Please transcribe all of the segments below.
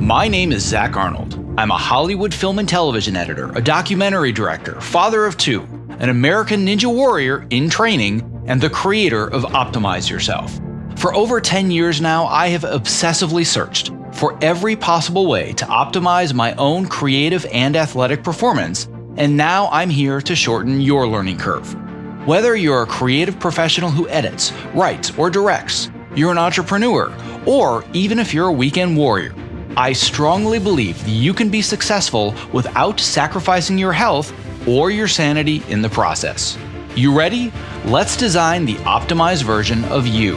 My name is Zach Arnold. I'm a Hollywood film and television editor, a documentary director, father of two, an American Ninja Warrior in training, and the creator of Optimize Yourself. For over 10 years now, I have obsessively searched for every possible way to optimize my own creative and athletic performance, and now I'm here to shorten your learning curve. Whether you're a creative professional who edits, writes, or directs, you're an entrepreneur, or even if you're a weekend warrior, I strongly believe that you can be successful without sacrificing your health or your sanity in the process. You ready? Let's design the optimized version of you.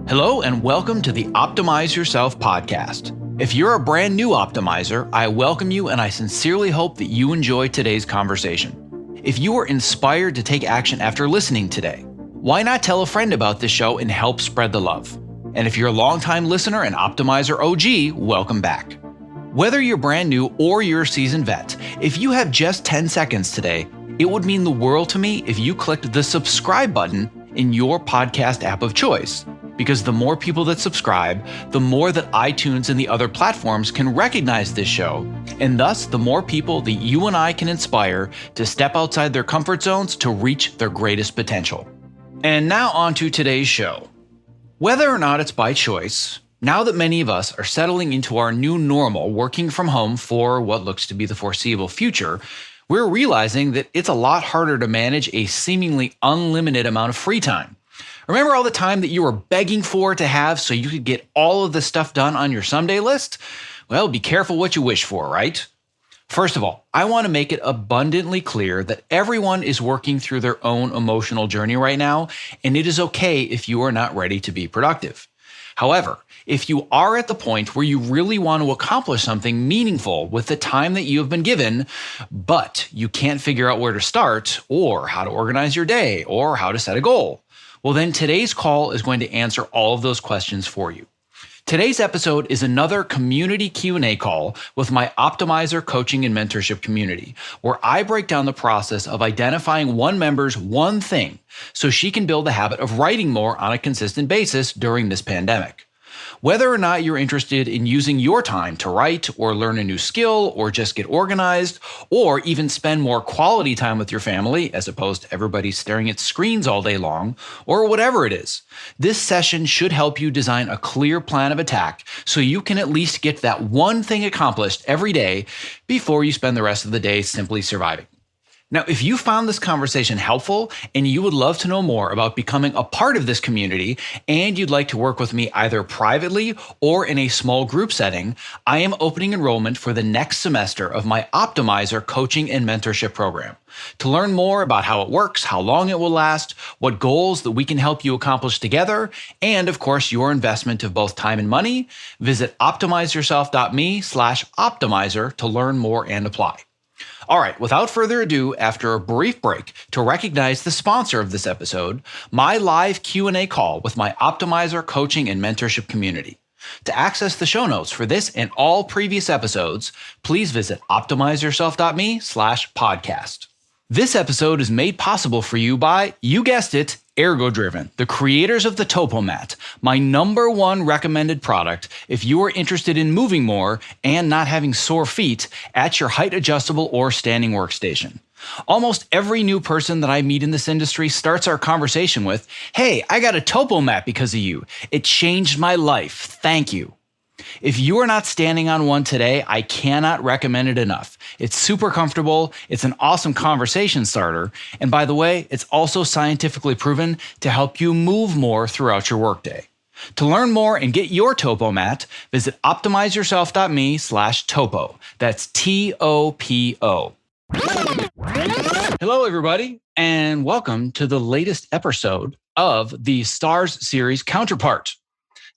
Hello and welcome to the Optimize Yourself podcast. If you're a brand new optimizer, I welcome you and I sincerely hope that you enjoy today's conversation. If you are inspired to take action after listening today, why not tell a friend about this show and help spread the love? And if you're a longtime listener and Optimizer OG, welcome back. Whether you're brand new or you're a seasoned vet, if you have just 10 seconds today, it would mean the world to me if you clicked the subscribe button in your podcast app of choice. Because the more people that subscribe, the more that iTunes and the other platforms can recognize this show, and thus the more people that you and I can inspire to step outside their comfort zones to reach their greatest potential. And now on to today's show. Whether or not it's by choice, now that many of us are settling into our new normal, working from home for what looks to be the foreseeable future, we're realizing that it's a lot harder to manage a seemingly unlimited amount of free time. Remember all the time that you were begging for to have so you could get all of the stuff done on your someday list? Well, be careful what you wish for, right? First of all, I want to make it abundantly clear that everyone is working through their own emotional journey right now, and it is okay if you are not ready to be productive. However, if you are at the point where you really want to accomplish something meaningful with the time that you have been given, but you can't figure out where to start, or how to organize your day, or how to set a goal, well then today's call is going to answer all of those questions for you. Today's episode is another community Q&A call with my Optimizer coaching and mentorship community, where I break down the process of identifying one member's one thing so she can build the habit of writing more on a consistent basis during this pandemic. Whether or not you're interested in using your time to write or learn a new skill or just get organized or even spend more quality time with your family as opposed to everybody staring at screens all day long or whatever it is, this session should help you design a clear plan of attack so you can at least get that one thing accomplished every day before you spend the rest of the day simply surviving. Now, if you found this conversation helpful and you would love to know more about becoming a part of this community and you'd like to work with me either privately or in a small group setting, I am opening enrollment for the next semester of my Optimizer coaching and mentorship program. To learn more about how it works, how long it will last, what goals that we can help you accomplish together, and of course, your investment of both time and money, visit optimizeyourself.me/optimizer to learn more and apply. All right, without further ado, after a brief break to recognize the sponsor of this episode, my live Q&A call with my Optimizer coaching and mentorship community. To access the show notes for this and all previous episodes, please visit optimizeyourself.me/podcast. This episode is made possible for you by, you guessed it, Ergo-Driven, the creators of the Topo Mat, my number one recommended product if you are interested in moving more and not having sore feet at your height adjustable or standing workstation. Almost every new person that I meet in this industry starts our conversation with, "Hey, I got a Topo Mat because of you. It changed my life. Thank you." If you are not standing on one today, I cannot recommend it enough. It's super comfortable, it's an awesome conversation starter, and by the way, it's also scientifically proven to help you move more throughout your workday. To learn more and get your Topo Mat, visit optimizeyourself.me/topo. That's TOPO. Hello, everybody, and welcome to the latest episode of the Stars series Counterpart.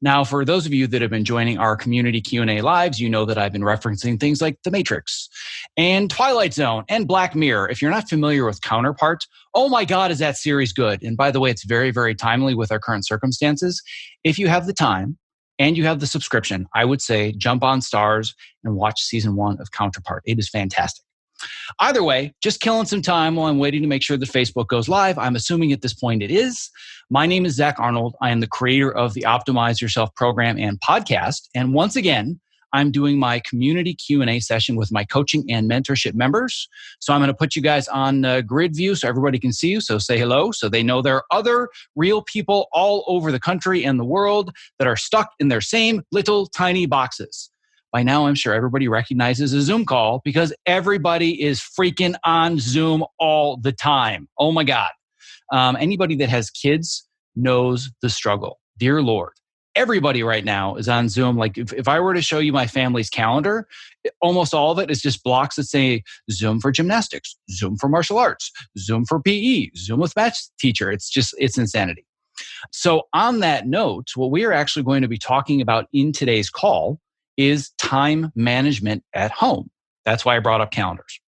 Now, for those of you that have been joining our community Q&A lives, you know that I've been referencing things like The Matrix and Twilight Zone and Black Mirror. If you're not familiar with Counterpart, oh my God, is that series good? And by the way, it's very, very timely with our current circumstances. If you have the time and you have the subscription, I would say jump on Stars and watch season 1 of Counterpart. It is fantastic. Either way, just killing some time while I'm waiting to make sure that Facebook goes live. I'm assuming at this point it is. My name is Zach Arnold. I am the creator of the Optimize Yourself program and podcast. And once again, I'm doing my community Q&A session with my coaching and mentorship members. So I'm going to put you guys on grid view so everybody can see you. So say hello so they know there are other real people all over the country and the world that are stuck in their same little tiny boxes. By now, I'm sure everybody recognizes a Zoom call because everybody is freaking on Zoom all the time. Oh my God. Anybody that has kids knows the struggle. Dear Lord. Everybody right now is on Zoom. Like if I were to show you my family's calendar, almost all of it is just blocks that say Zoom for gymnastics, Zoom for martial arts, Zoom for PE, Zoom with math teacher. It's insanity. So on that note, what we are actually going to be talking about in today's call is time management at home. That's why I brought up calendars.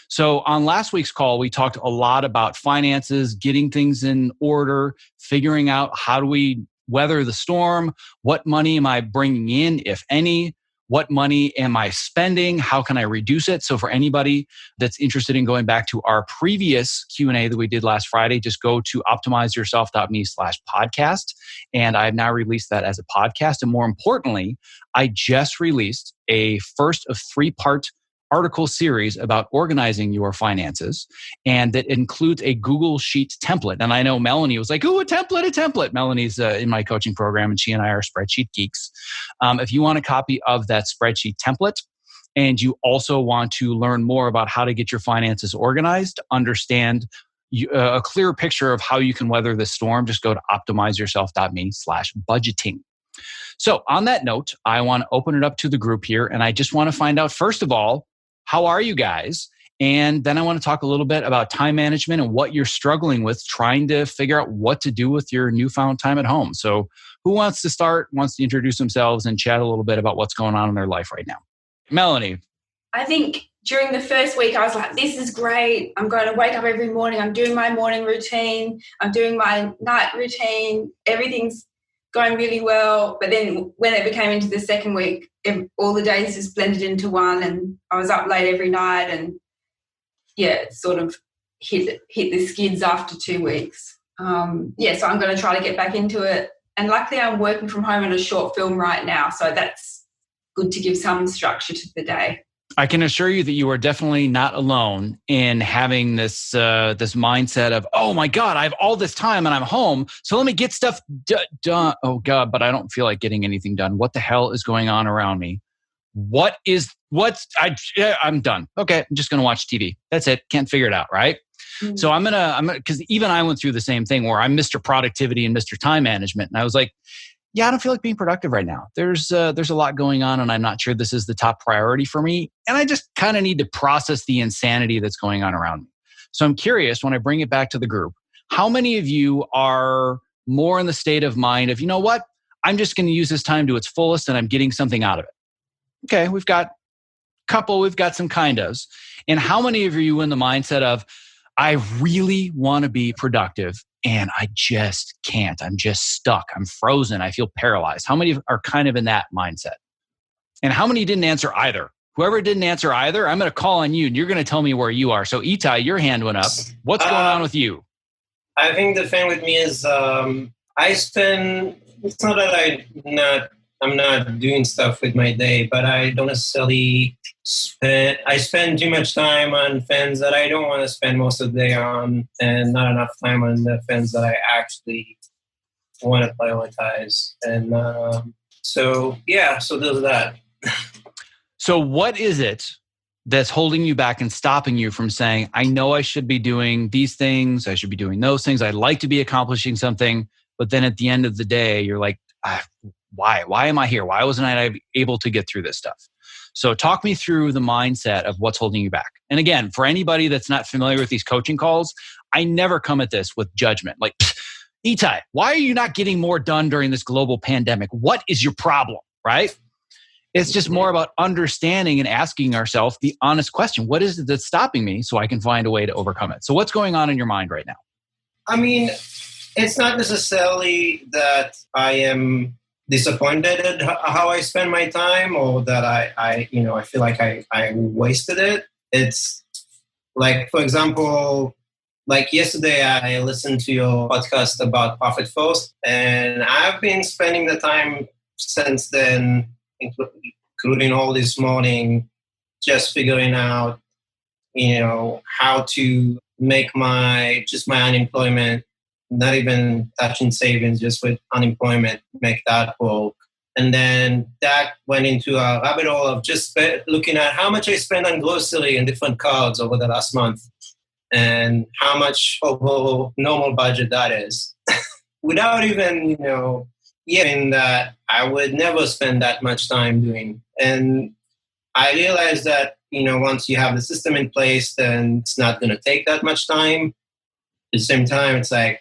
So on last week's call, we talked a lot about finances, getting things in order, figuring out how do we weather the storm, what money am I bringing in, if any, what money am I spending, how can I reduce it? So for anybody that's interested in going back to our previous Q&A that we did last Friday, just go to optimizeyourself.me/podcast. And I've now released that as a podcast. And more importantly, I just released a first of 3-part article series about organizing your finances, and that includes a Google Sheet template. And I know Melanie was like, "Ooh, a template." Melanie's in my coaching program, and she and I are spreadsheet geeks. If you want a copy of that spreadsheet template, and you also want to learn more about how to get your finances organized, understand a clearer picture of how you can weather the storm, just go to optimizeyourself.me/budgeting. So on that note, I want to open it up to the group here, and I just want to find out, first of all, how are you guys? And then I want to talk a little bit about time management and what you're struggling with, trying to figure out what to do with your newfound time at home. So who wants to start, wants to introduce themselves and chat a little bit about what's going on in their life right now? Melanie. I think during the first week, I was like, this is great. I'm going to wake up every morning. I'm doing my morning routine. I'm doing my night routine. Everything's going really well. But then when it became into the second week, all the days just blended into one, and I was up late every night, and it sort of hit the skids after 2 weeks. So I'm going to try to get back into it. And luckily I'm working from home on a short film right now, so that's good to give some structure to the day. I can assure you that you are definitely not alone in having this mindset of, oh my God, I have all this time and I'm home, so let me get stuff done. Oh God, but I don't feel like getting anything done. What the hell is going on around me? I'm done. Okay, I'm just going to watch TV. That's it. Can't figure it out, right? Mm-hmm. So I'm gonna, because even I went through the same thing where I'm Mr. Productivity and Mr. Time Management, and I was like, yeah, I don't feel like being productive right now. There's a lot going on, and I'm not sure this is the top priority for me. And I just kind of need to process the insanity that's going on around me. So I'm curious, when I bring it back to the group, how many of you are more in the state of mind of, you know what, I'm just going to use this time to its fullest and I'm getting something out of it? Okay, we've got a couple, we've got some kind ofs. And how many of you are in the mindset of, I really want to be productive and I just can't. I'm just stuck. I'm frozen. I feel paralyzed. How many are kind of in that mindset? And how many didn't answer either? Whoever didn't answer either, I'm going to call on you and you're going to tell me where you are. So Itai, your hand went up. What's going on with you? I think the thing with me is it's not that I'm not doing stuff with my day, but I don't necessarily spend too much time on things that I don't want to spend most of the day on, and not enough time on the things that I actually want to prioritize. And so there's that. So what is it that's holding you back and stopping you from saying, I know I should be doing these things, I should be doing those things, I'd like to be accomplishing something, but then at the end of the day, you're like, why? Why am I here? Why wasn't I able to get through this stuff? So talk me through the mindset of what's holding you back. And again, for anybody that's not familiar with these coaching calls, I never come at this with judgment. Like, Itai, why are you not getting more done during this global pandemic? What is your problem, right? It's just more about understanding and asking ourselves the honest question. What is it that's stopping me so I can find a way to overcome it? So what's going on in your mind right now? I mean, it's not necessarily that I am disappointed at how I spend my time, or that I feel like I wasted it. It's Like, for example, like yesterday, I listened to your podcast about Profit First, and I've been spending the time since then, including all this morning, just figuring out, how to make my unemployment, not even touching savings, just with unemployment, make that work. And then that went into a rabbit hole of just looking at how much I spent on grocery and different cards over the last month and how much over normal budget that is. Without even, even that I would never spend that much time doing. And I realized that, once you have the system in place, then it's not going to take that much time. At the same time, it's like,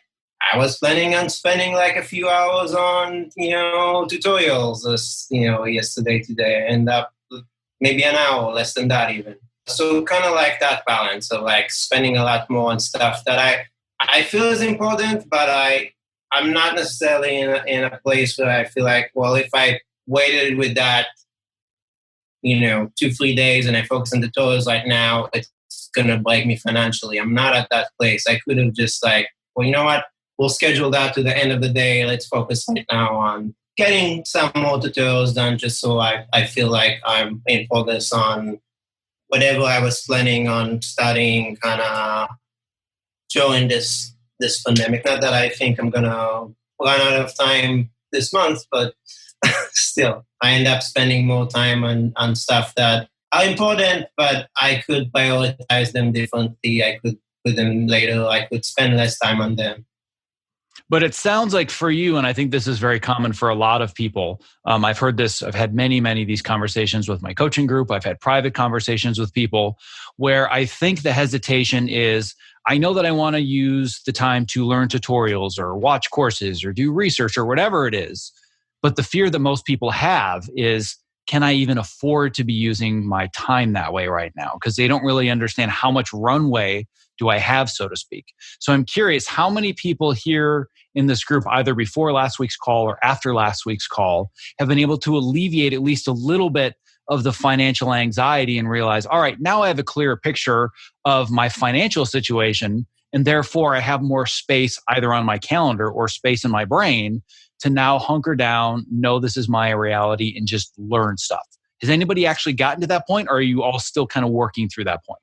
I was planning on spending like a few hours on, tutorials, yesterday, today, end up maybe an hour, less than that even. So kind of like that balance of like spending a lot more on stuff that I feel is important, but I'm not necessarily in a place where I feel like, well, if I waited with that, 2-3 days and I focus on tutorials right now, it's going to break me financially. I'm not at that place. I could have just like, well, you know what? We'll schedule that to the end of the day. Let's focus right now on getting some more tutorials done just so I feel like I'm in progress on whatever I was planning on studying kind of during this pandemic. Not that I think I'm going to run out of time this month, but still, I end up spending more time on stuff that are important, but I could prioritize them differently. I could put them later. I could spend less time on them. But it sounds like for you, and I think this is very common for a lot of people. I've heard this. I've had many of these conversations with my coaching group. I've had private conversations with people where I think the hesitation is, I know that I want to use the time to learn tutorials or watch courses or do research or whatever it is. But the fear that most people have is, can I even afford to be using my time that way right now? Because they don't really understand how much runway do I have, so to speak. So I'm curious, how many people here in this group, either before last week's call or after last week's call, have been able to alleviate at least a little bit of the financial anxiety and realize, all right, now I have a clearer picture of my financial situation, and therefore I have more space either on my calendar or space in my brain to now hunker down, know this is my reality, and just learn stuff. Has anybody actually gotten to that point, or are you all still kind of working through that point?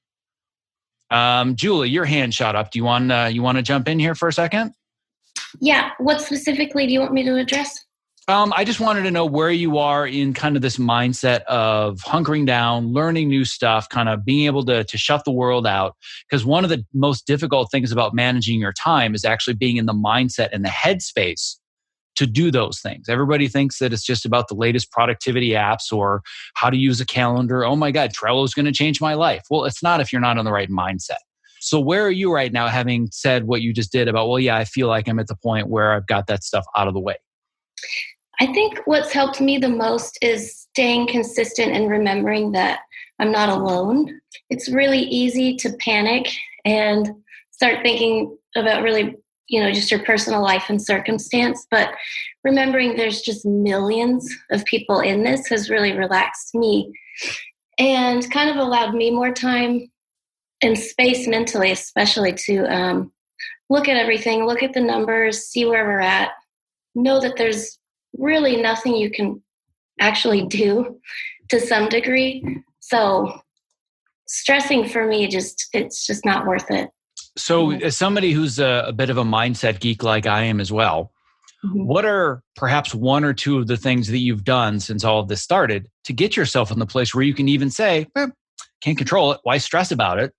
Julie, your hand shot up. Do you want to jump in here for a second? Yeah. What specifically do you want me to address? I just wanted to know where you are in kind of this mindset of hunkering down, learning new stuff, kind of being able to shut the world out. Because one of the most difficult things about managing your time is actually being in the mindset and the headspace to do those things. Everybody thinks that it's just about the latest productivity apps or how to use a calendar. Oh my God, Trello is going to change my life. Well, it's not if you're not in the right mindset. So where are you right now, having said what you just did about, well, yeah, I feel like I'm at the point where I've got that stuff out of the way? I think what's helped me the most is staying consistent and remembering that I'm not alone. It's really easy to panic and start thinking about really just your personal life and circumstance. But remembering there's just millions of people in this has really relaxed me and kind of allowed me more time and space mentally, especially to look at everything, look at the numbers, see where we're at, know that there's really nothing you can actually do to some degree. So stressing for me, it's just not worth it. So as somebody who's a bit of a mindset geek like I am as well, what are perhaps one or two of the things that you've done since all of this started to get yourself in the place where you can even say, can't control it. Why stress about it?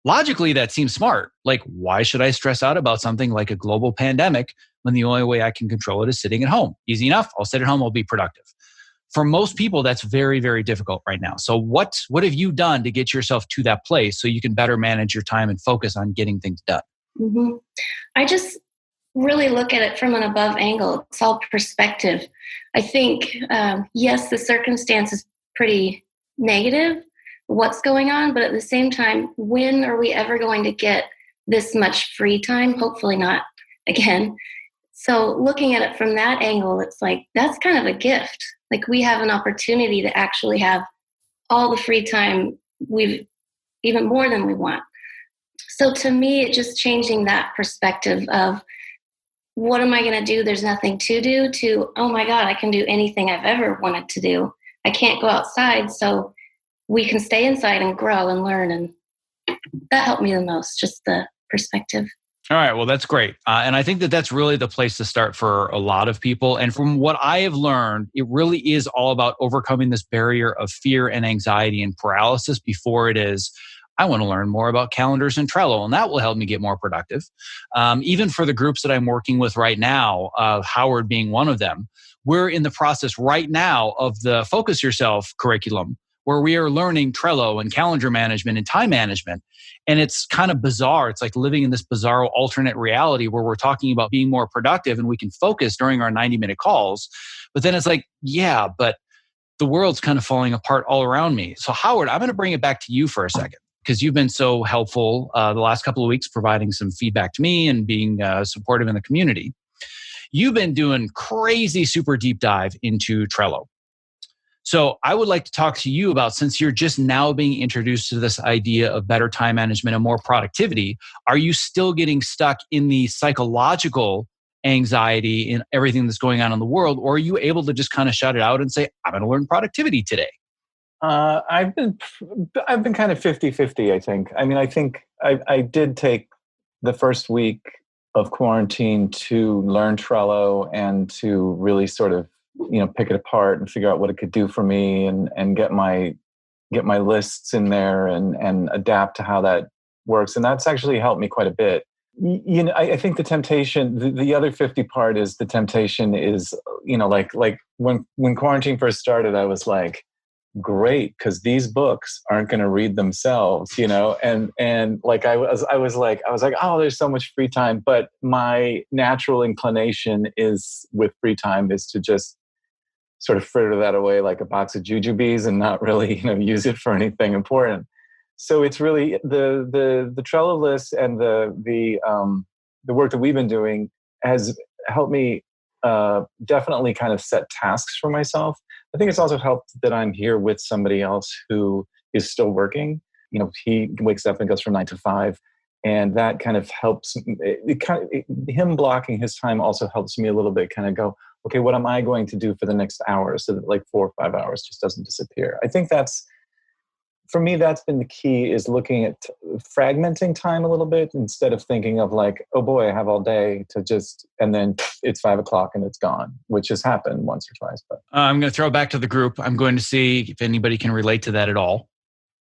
Logically, that seems smart. Like, why should I stress out about something like a global pandemic when the only way I can control it is sitting at home? Easy enough. I'll sit at home. I'll be productive. For most people, that's very, very difficult right now. So what have you done to get yourself to that place so you can better manage your time and focus on getting things done? I just really look at it from an above angle. It's all perspective. I think, yes, the circumstance is pretty negative, what's going on, but at the same time, when are we ever going to get this much free time? Hopefully not again. So looking at it from that angle, it's like, that's kind of a gift. Like, we have an opportunity to actually have all the free time, we've even more than we want. So to me, it just changing that perspective of what am I going to do? There's nothing to do to, oh my God, I can do anything I've ever wanted to do. I can't go outside, so we can stay inside and grow and learn. And that helped me the most, just the perspective. All right. Well, that's great. And I think that that's really the place to start for a lot of people. And from what I have learned, it really is all about overcoming this barrier of fear and anxiety and paralysis before it is, I want to learn more about calendars and Trello, and that will help me get more productive. Even for the groups that I'm working with right now, Howard being one of them, we're in the process right now of the Focus Yourself curriculum, where we are learning Trello and calendar management and time management. And it's kind of bizarre. It's like living in this bizarre alternate reality where we're talking about being more productive and we can focus during our 90-minute calls. But then it's like, yeah, but the world's kind of falling apart all around me. So Howard, I'm going to bring it back to you for a second, because you've been so helpful the last couple of weeks, providing some feedback to me and being supportive in the community. You've been doing crazy, super deep dive into Trello. So I would like to talk to you about, since you're just now being introduced to this idea of better time management and more productivity, are you still getting stuck in the psychological anxiety in everything that's going on in the world? Or are you able to just kind of shut it out and say, I'm going to learn productivity today? I've been kind of 50-50, I think. I mean, I think I did take the first week of quarantine to learn Trello and to really sort of, pick it apart and figure out what it could do for me and get my lists in there and adapt to how that works. And that's actually helped me quite a bit. I think the temptation, the other 50 part is the temptation is, like when quarantine first started, I was like, great, because these books aren't going to read themselves, and like I was like, oh, there's so much free time. But my natural inclination is with free time is to just sort of fritter that away like a box of jujubes and not really, use it for anything important. So it's really the Trello list and the work that we've been doing has helped me definitely kind of set tasks for myself. I think it's also helped that I'm here with somebody else who is still working. He wakes up and goes from 9 to 5, and that kind of helps. Him blocking his time also helps me a little bit. Kind of go, okay, what am I going to do for the next hour, so that like 4 or 5 hours just doesn't disappear. I think for me, that's been the key, is looking at fragmenting time a little bit instead of thinking of like, oh boy, I have all day to just, and then it's 5 o'clock and it's gone, which has happened once or twice. But I'm going to throw it back to the group. I'm going to see if anybody can relate to that at all.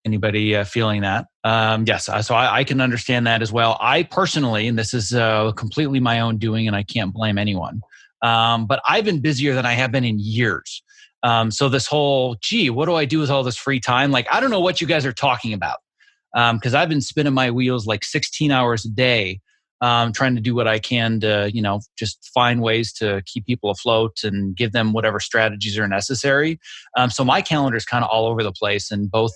Anybody feeling that? Yes. So I can understand that as well. I personally, and this is completely my own doing, and I can't blame anyone, but I've been busier than I have been in years. So this whole, what do I do with all this free time? Like, I don't know what you guys are talking about. Because I've been spinning my wheels like 16 hours a day, trying to do what I can to, just find ways to keep people afloat and give them whatever strategies are necessary. So my calendar is kind of all over the place. And both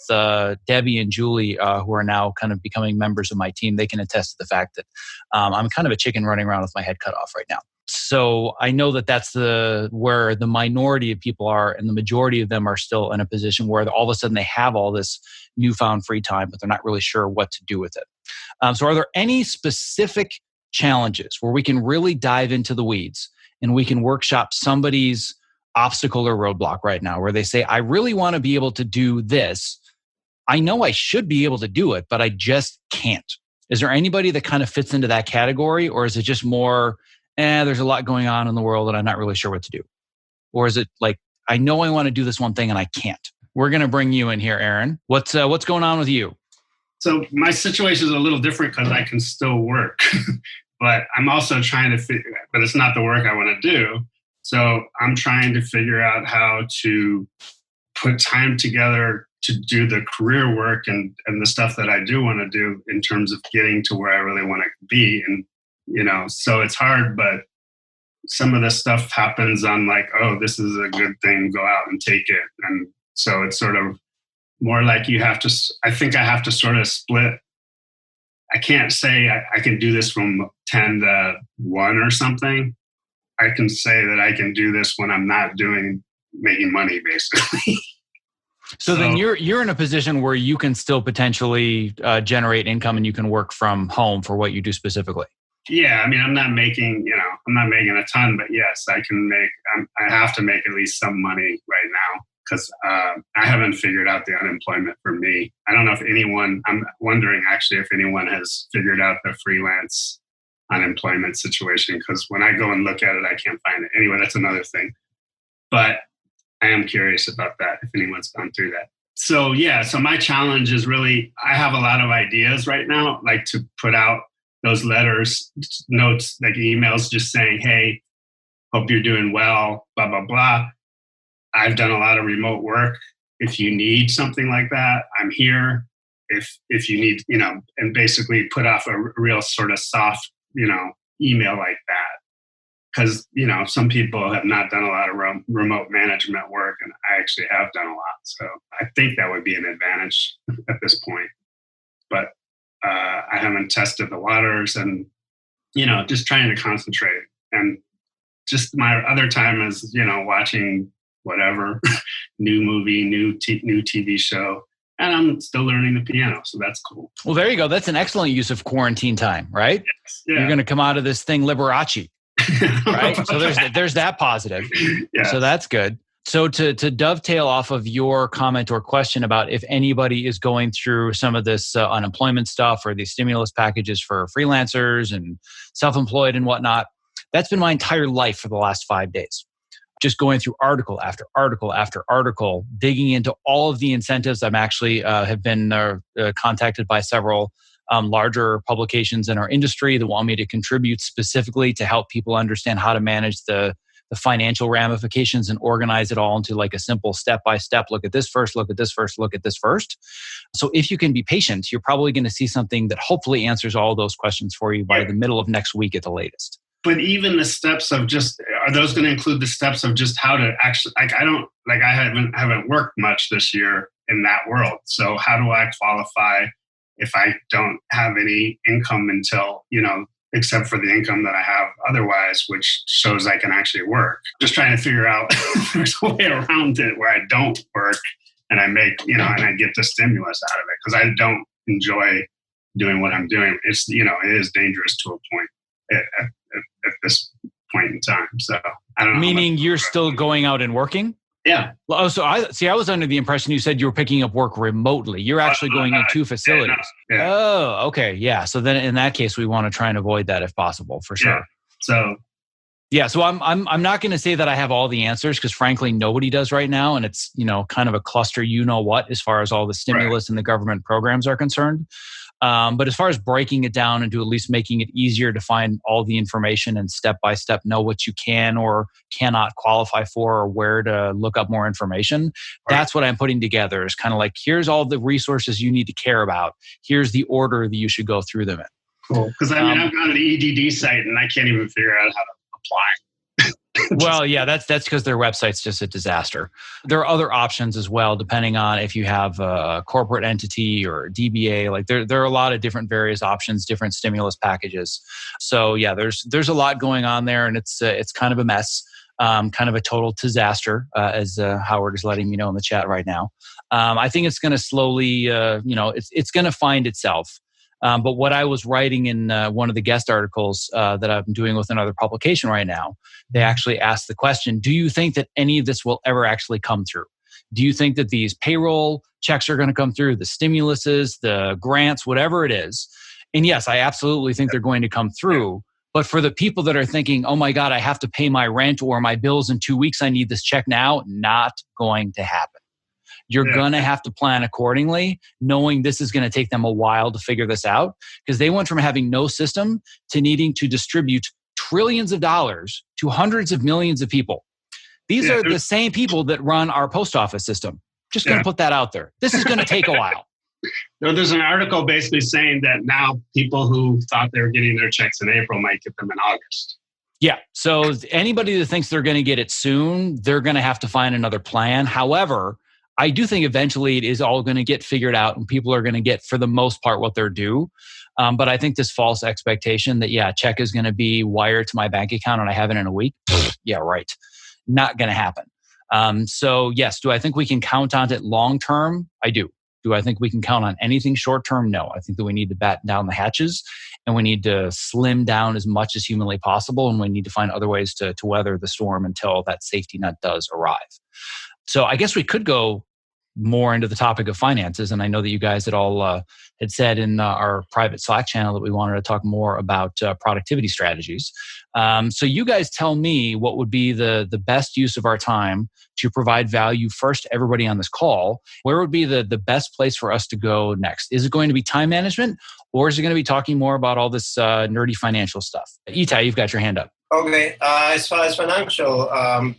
Debbie and Julie, who are now kind of becoming members of my team, they can attest to the fact that I'm kind of a chicken running around with my head cut off right now. So I know that that's where the minority of people are, and the majority of them are still in a position where all of a sudden they have all this newfound free time, but they're not really sure what to do with it. So are there any specific challenges where we can really dive into the weeds and we can workshop somebody's obstacle or roadblock right now, where they say, I really want to be able to do this. I know I should be able to do it, but I just can't. Is there anybody that kind of fits into that category, or is it just more, there's a lot going on in the world and I'm not really sure what to do? Or is it like, I know I want to do this one thing and I can't? We're going to bring you in here, Aaron. What's going on with you? So my situation is a little different because I can still work, but I'm also trying to but it's not the work I want to do. So I'm trying to figure out how to put time together to do the career work and the stuff that I do want to do in terms of getting to where I really want to be. And, so it's hard, but some of the stuff happens on like, oh, this is a good thing, go out and take it. And so it's sort of more like I think I have to sort of split. I can't say I can do this from 10 to 1 or something. I can say that I can do this when I'm not making money, basically. So then you're in a position where you can still potentially generate income and you can work from home for what you do specifically. Yeah, I mean, I'm not making a ton, but yes, I can make. I have to make at least some money right now because I haven't figured out the unemployment for me. I don't know if anyone. I'm wondering actually if anyone has figured out the freelance unemployment situation, because when I go and look at it, I can't find it. Anyway, that's another thing. But I am curious about that, if anyone's gone through that. So yeah, so my challenge is really, I have a lot of ideas right now, like to put out those letters, notes, like emails just saying, hey, hope you're doing well, blah, blah, blah. I've done a lot of remote work. If you need something like that, I'm here. If you need, and basically put off a real sort of soft, email like that. Because, some people have not done a lot of remote management work, and I actually have done a lot. So I think that would be an advantage at this point. But I haven't tested the waters and, just trying to concentrate. And just my other time is, watching whatever, new movie, new TV show. And I'm still learning the piano, so that's cool. Well, there you go. That's an excellent use of quarantine time, right? Yes. Yeah. You're going to come out of this thing Liberace. Right. So there's that positive. Yes. So that's good. So to dovetail off of your comment or question about if anybody is going through some of this unemployment stuff or these stimulus packages for freelancers and self-employed and whatnot, that's been my entire life for the last 5 days. Just going through article after article after article, digging into all of the incentives. I'm actually have been contacted by several larger publications in our industry that want me to contribute specifically to help people understand how to manage the financial ramifications and organize it all into like a simple step-by-step, look at this first, look at this first, look at this first. So if you can be patient, you're probably going to see something that hopefully answers all those questions for you by the middle of next week at the latest. But even the steps of are those going to include the steps of just how to actually, I haven't worked much this year in that world. So how do I qualify if I don't have any income until, except for the income that I have otherwise, which shows I can actually work. Just trying to figure out if there's a way around it where I don't work and I make, and I get the stimulus out of it, because I don't enjoy doing what I'm doing. It's, it is dangerous to a point at this point in time. So I don't know. Meaning you're still going out and working? Yeah. Oh, so I was under the impression you said you were picking up work remotely. You're actually going into facilities. Yeah. Oh, okay. Yeah. So then in that case, we want to try and avoid that if possible, for sure. Yeah. So I'm not going to say that I have all the answers, because frankly, nobody does right now. And it's, kind of a cluster, as far as all the stimulus and the government programs are concerned. But as far as breaking it down and to at least making it easier to find all the information and step by step know what you can or cannot qualify for or where to look up more information, that's what I'm putting together. Is kind of like, here's all the resources you need to care about. Here's the order that you should go through them in. Cool. Because I've gone to the EDD site and I can't even figure out how to apply. Well, yeah, that's because their website's just a disaster. There are other options as well, depending on if you have a corporate entity or a DBA. Like there are a lot of different various options, different stimulus packages. So yeah, there's a lot going on there, and it's kind of a mess, kind of a total disaster, as Howard is letting me know in the chat right now. I think it's going to slowly, it's going to find itself. But what I was writing in one of the guest articles that I'm doing with another publication right now, they actually asked the question, do you think that any of this will ever actually come through? Do you think that these payroll checks are going to come through, the stimuluses, the grants, whatever it is? And yes, I absolutely think they're going to come through. But for the people that are thinking, oh my God, I have to pay my rent or my bills in 2 weeks, I need this check now, not going to happen. You're going to have to plan accordingly, knowing this is going to take them a while to figure this out, because they went from having no system to needing to distribute trillions of dollars to hundreds of millions of people. These are the same people that run our post office system. Just going to put that out there. This is going to take a while. There's an article basically saying that now people who thought they were getting their checks in April might get them in August. Yeah. So anybody that thinks they're going to get it soon, they're going to have to find another plan. However, I do think eventually it is all going to get figured out and people are going to get, for the most part, what they're due. But I think this false expectation that, check is going to be wired to my bank account and I have it in a week. Yeah, right. Not going to happen. So yes, do I think we can count on it long term? I do. Do I think we can count on anything short term? No. I think that we need to batten down the hatches and we need to slim down as much as humanly possible. And we need to find other ways to weather the storm until that safety net does arrive. So I guess we could go more into the topic of finances. And I know that you guys had all had said in our private Slack channel that we wanted to talk more about productivity strategies. So you guys tell me what would be the best use of our time to provide value first to everybody on this call. Where would be the best place for us to go next? Is it going to be time management, or is it going to be talking more about all this nerdy financial stuff? Itai, you've got your hand up. Okay, as far as financial,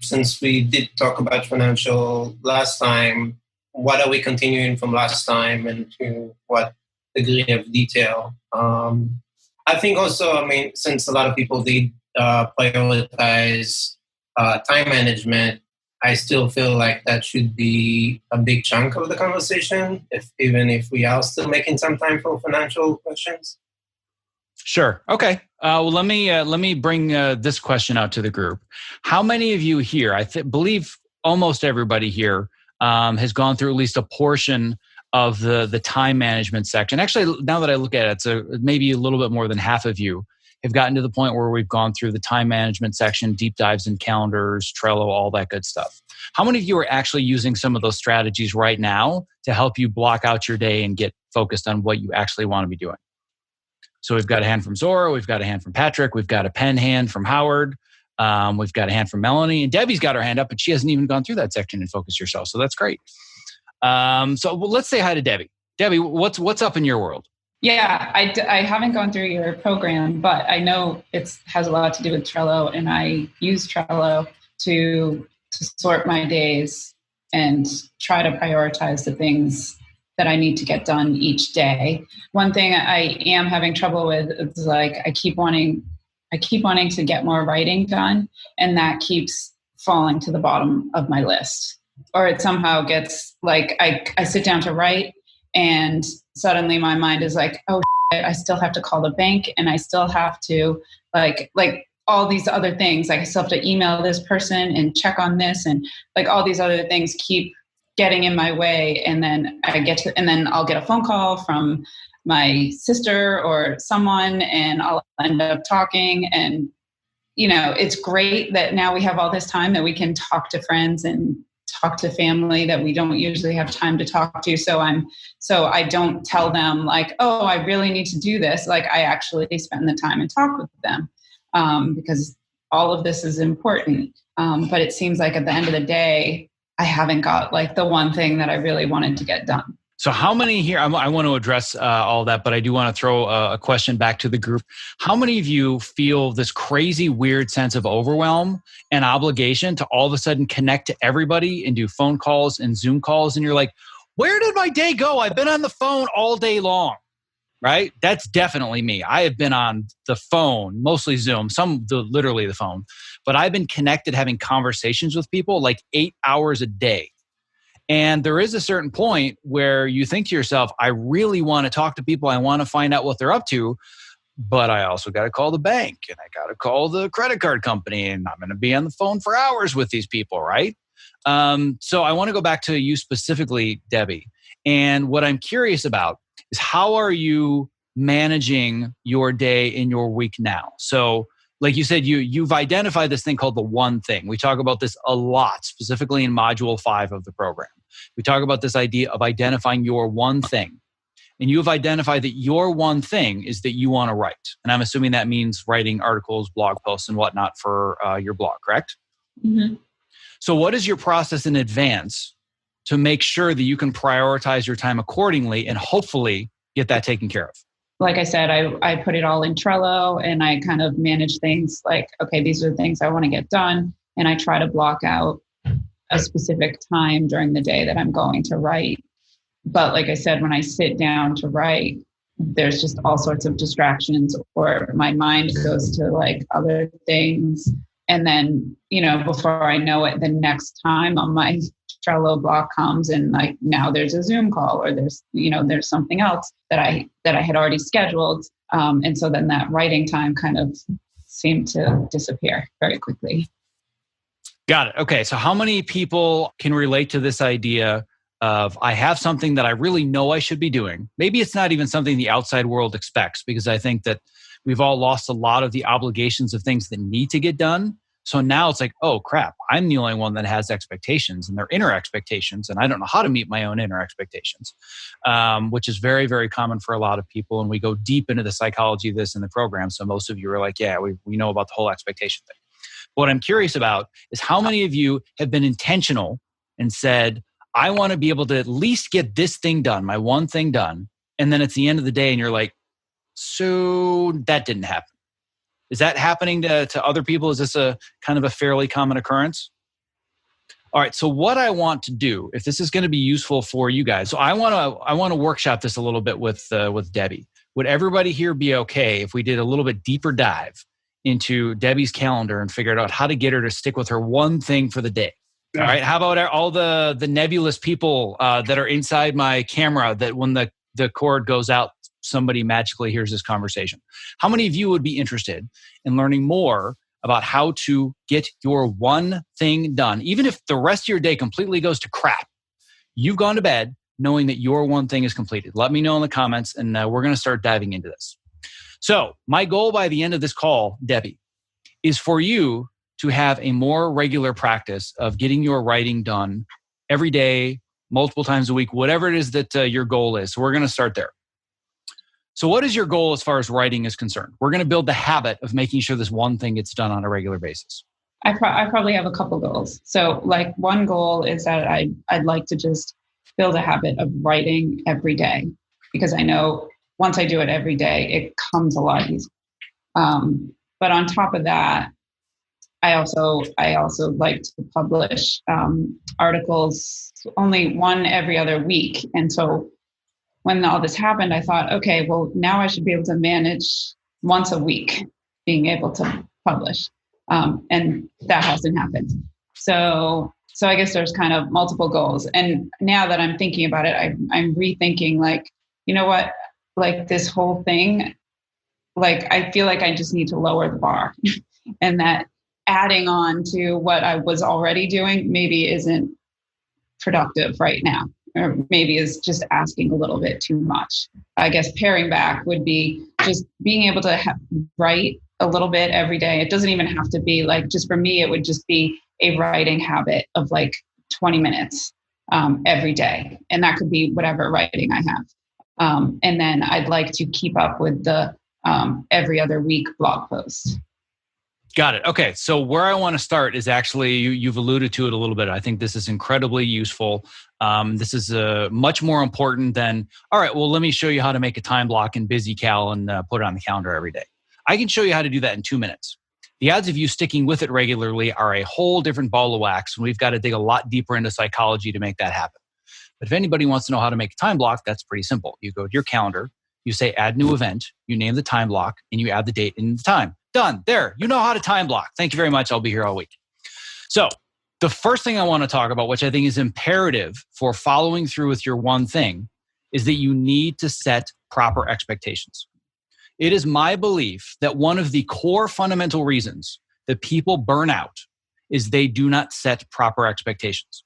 since we did talk about financial last time, what are we continuing from last time and to what degree of detail? I think also, since a lot of people did prioritize time management, I still feel like that should be a big chunk of the conversation, even if we are still making some time for financial questions. Sure. Okay. Well, let me bring this question out to the group. How many of you here, I believe almost everybody here, has gone through at least a portion of the time management section. Actually, now that I look at it, so maybe a little bit more than half of you have gotten to the point where we've gone through the time management section, deep dives in calendars, Trello, all that good stuff. How many of you are actually using some of those strategies right now to help you block out your day and get focused on what you actually want to be doing? So we've got a hand from Zora, we've got a hand from Patrick, we've got a pen hand from Howard, we've got a hand from Melanie, and Debbie's got her hand up, but she hasn't even gone through that section and focus yourself. So that's great. So let's say hi to Debbie. Debbie, what's up in your world? Yeah, I haven't gone through your program, but I know it has a lot to do with Trello, and I use Trello to sort my days and try to prioritize the things that I need to get done each day. One thing I am having trouble with is I keep wanting to get more writing done, and that keeps falling to the bottom of my list. Or it somehow gets I sit down to write, and suddenly my mind is like, oh shit, I still have to call the bank, and I still have to like all these other things. I still have to email this person and check on this, and all these other things keep getting in my way. And then I'll get a phone call from my sister or someone, and I'll end up talking. And it's great that now we have all this time that we can talk to friends and talk to family that we don't usually have time to talk to. So I don't tell them oh, I really need to do this. I actually spend the time and talk with them because all of this is important. But it seems like at the end of the day, I haven't got the one thing that I really wanted to get done. So how many here, I want to address all that, but I do want to throw a question back to the group. How many of you feel this crazy, weird sense of overwhelm and obligation to all of a sudden connect to everybody and do phone calls and Zoom calls? And you're like, where did my day go? I've been on the phone all day long, right? That's definitely me. I have been on the phone, mostly Zoom, literally the phone, but I've been connected having conversations with people 8 hours a day. And there is a certain point where you think to yourself, I really want to talk to people. I want to find out what they're up to, but I also got to call the bank and I got to call the credit card company, and I'm going to be on the phone for hours with these people, right? So I want to go back to you specifically, Debbie. And what I'm curious about is how are you managing your day and your week now? So like you said, you've identified this thing called the one thing. We talk about this a lot, specifically in Module 5 of the program. We talk about this idea of identifying your one thing. And you have identified that your one thing is that you want to write. And I'm assuming that means writing articles, blog posts, and whatnot for your blog, correct? Mm-hmm. So what is your process in advance to make sure that you can prioritize your time accordingly and hopefully get that taken care of? Like I said, I put it all in Trello, and I kind of manage things okay, these are the things I want to get done. And I try to block out a specific time during the day that I'm going to write. But like I said, when I sit down to write, there's just all sorts of distractions, or my mind goes to other things. And then, before I know it, the next time on my Trello block comes, and now there's a Zoom call, or there's something else that I had already scheduled. And so then that writing time kind of seemed to disappear very quickly. Got it. Okay. So how many people can relate to this idea of I have something that I really know I should be doing? Maybe it's not even something the outside world expects, because I think that we've all lost a lot of the obligations of things that need to get done. So now it's like, oh crap, I'm the only one that has expectations, and they're inner expectations, and I don't know how to meet my own inner expectations, which is very, very common for a lot of people. And we go deep into the psychology of this in the program. So most of you are like, yeah, we know about the whole expectation thing. What I'm curious about is how many of you have been intentional and said, I want to be able to at least get this thing done, my one thing done. And then it's the end of the day and you're like, so that didn't happen. Is that happening to other people? Is this a kind of a fairly common occurrence? All right. So what I want to do, if this is going to be useful for you guys, so I want to workshop this a little bit with Debbie. Would everybody here be okay if we did a little bit deeper dive into Debbie's calendar and figured out how to get her to stick with her one thing for the day? All right. How about all the nebulous people that are inside my camera that when the cord goes out, somebody magically hears this conversation? How many of you would be interested in learning more about how to get your one thing done? Even if the rest of your day completely goes to crap, you've gone to bed knowing that your one thing is completed. Let me know in the comments, and we're going to start diving into this. So my goal by the end of this call, Debbie, is for you to have a more regular practice of getting your writing done every day, multiple times a week, whatever it is that your goal is. So we're going to start there. So what is your goal as far as writing is concerned? We're going to build the habit of making sure this one thing gets done on a regular basis. I probably have a couple goals. So like one goal is that I'd like to just build a habit of writing every day, because I know once I do it every day, it comes a lot easier. But on top of that, I also like to publish articles, only one every other week. And so when all this happened, I thought, okay, well, now I should be able to manage once a week being able to publish. And that hasn't happened. So I guess there's kind of multiple goals. And now that I'm thinking about it, I'm rethinking, like, you know what, like this whole thing, like, I feel like I just need to lower the bar and that adding on to what I was already doing maybe isn't productive right now, or maybe is just asking a little bit too much. I guess paring back would be just being able to write a little bit every day. It doesn't even have to be like, just for me, it would just be a writing habit of like 20 minutes every day. And that could be whatever writing I have. And then I'd like to keep up with the every other week blog post. Got it. Okay. So where I want to start is actually, you've alluded to it a little bit. I think this is incredibly useful. This is much more important than, all right, well, let me show you how to make a time block in BusyCal and put it on the calendar every day. I can show you how to do that in 2 minutes. The odds of you sticking with it regularly are a whole different ball of wax, and we've got to dig a lot deeper into psychology to make that happen. But if anybody wants to know how to make a time block, that's pretty simple. You go to your calendar, you say add new event, you name the time block, and you add the date and the time. Done. There. You know how to time block. Thank you very much. I'll be here all week. So the first thing I want to talk about, which I think is imperative for following through with your one thing, is that you need to set proper expectations. It is my belief that one of the core fundamental reasons that people burn out is they do not set proper expectations.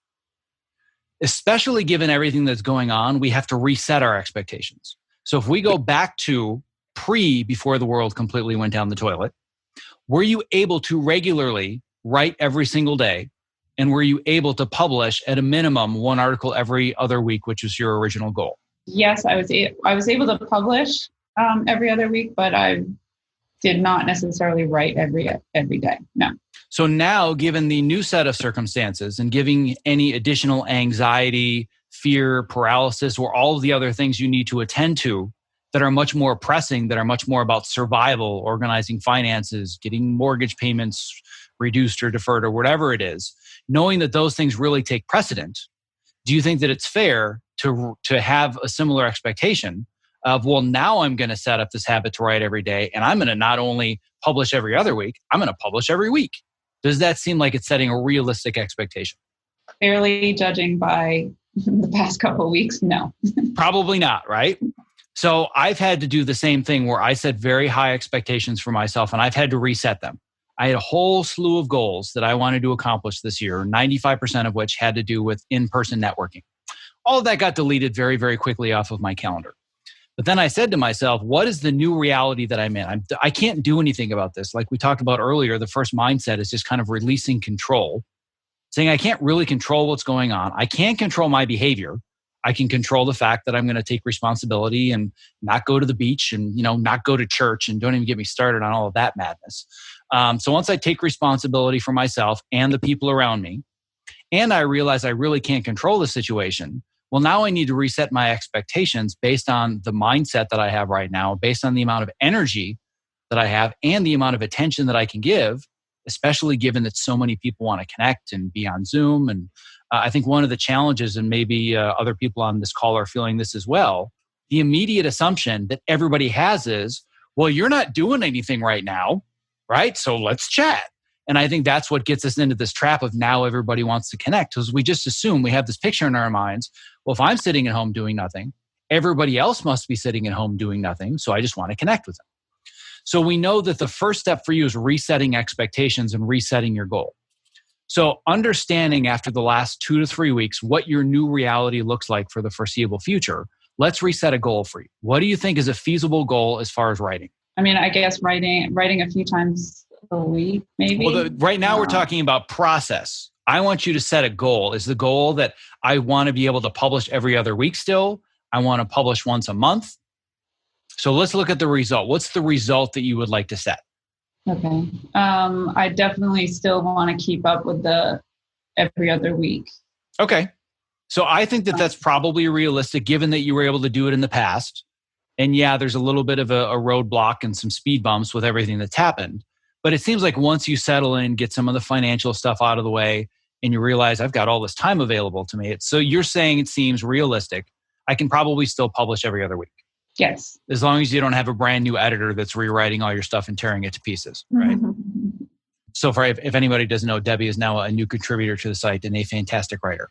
Especially given everything that's going on, we have to reset our expectations. So if we go back to before the world completely went down the toilet, were you able to regularly write every single day? And were you able to publish at a minimum one article every other week, which was your original goal? Yes, I was able to publish every other week, but I did not necessarily write every day. No. So now, given the new set of circumstances and giving any additional anxiety, fear, paralysis, or all of the other things you need to attend to that are much more pressing, that are much more about survival, organizing finances, getting mortgage payments reduced or deferred or whatever it is, knowing that those things really take precedent, do you think that it's fair to have a similar expectation of, well, now I'm going to set up this habit to write every day, and I'm going to not only publish every other week, I'm going to publish every week? Does that seem like it's setting a realistic expectation? Fairly judging by the past couple of weeks, no. Probably not, right? So I've had to do the same thing where I set very high expectations for myself and I've had to reset them. I had a whole slew of goals that I wanted to accomplish this year, 95% of which had to do with in-person networking. All of that got deleted very, very quickly off of my calendar. But then I said to myself, what is the new reality that I'm in? I can't do anything about this. Like we talked about earlier, the first mindset is just kind of releasing control, saying I can't really control what's going on. I can't control my behavior. I can control the fact that I'm going to take responsibility and not go to the beach and, not go to church, and don't even get me started on all of that madness. So once I take responsibility for myself and the people around me, and I realize I really can't control the situation, well, now I need to reset my expectations based on the mindset that I have right now, based on the amount of energy that I have and the amount of attention that I can give, especially given that so many people want to connect and be on Zoom. And I think one of the challenges, and maybe other people on this call are feeling this as well, the immediate assumption that everybody has is, well, you're not doing anything right now, right? So let's chat. And I think that's what gets us into this trap of now everybody wants to connect, because we just assume, we have this picture in our minds. Well, if I'm sitting at home doing nothing, everybody else must be sitting at home doing nothing. So I just want to connect with them. So we know that the first step for you is resetting expectations and resetting your goal. So understanding after the last 2 to 3 weeks what your new reality looks like for the foreseeable future, let's reset a goal for you. What do you think is a feasible goal as far as writing? I mean, I guess writing a few times a week, maybe. Well, right now we're talking about process. I want you to set a goal. Is the goal that I want to be able to publish every other week still? I want to publish once a month. So let's look at the result. What's the result that you would like to set? Okay. I definitely still want to keep up with the every other week. Okay. So I think that that's probably realistic, given that you were able to do it in the past. And yeah, there's a little bit of a roadblock and some speed bumps with everything that's happened. But it seems like once you settle in, get some of the financial stuff out of the way, and you realize I've got all this time available to me. So you're saying it seems realistic. I can probably still publish every other week. Yes. As long as you don't have a brand new editor that's rewriting all your stuff and tearing it to pieces, right? Mm-hmm. So if anybody doesn't know, Debbie is now a new contributor to the site and a fantastic writer.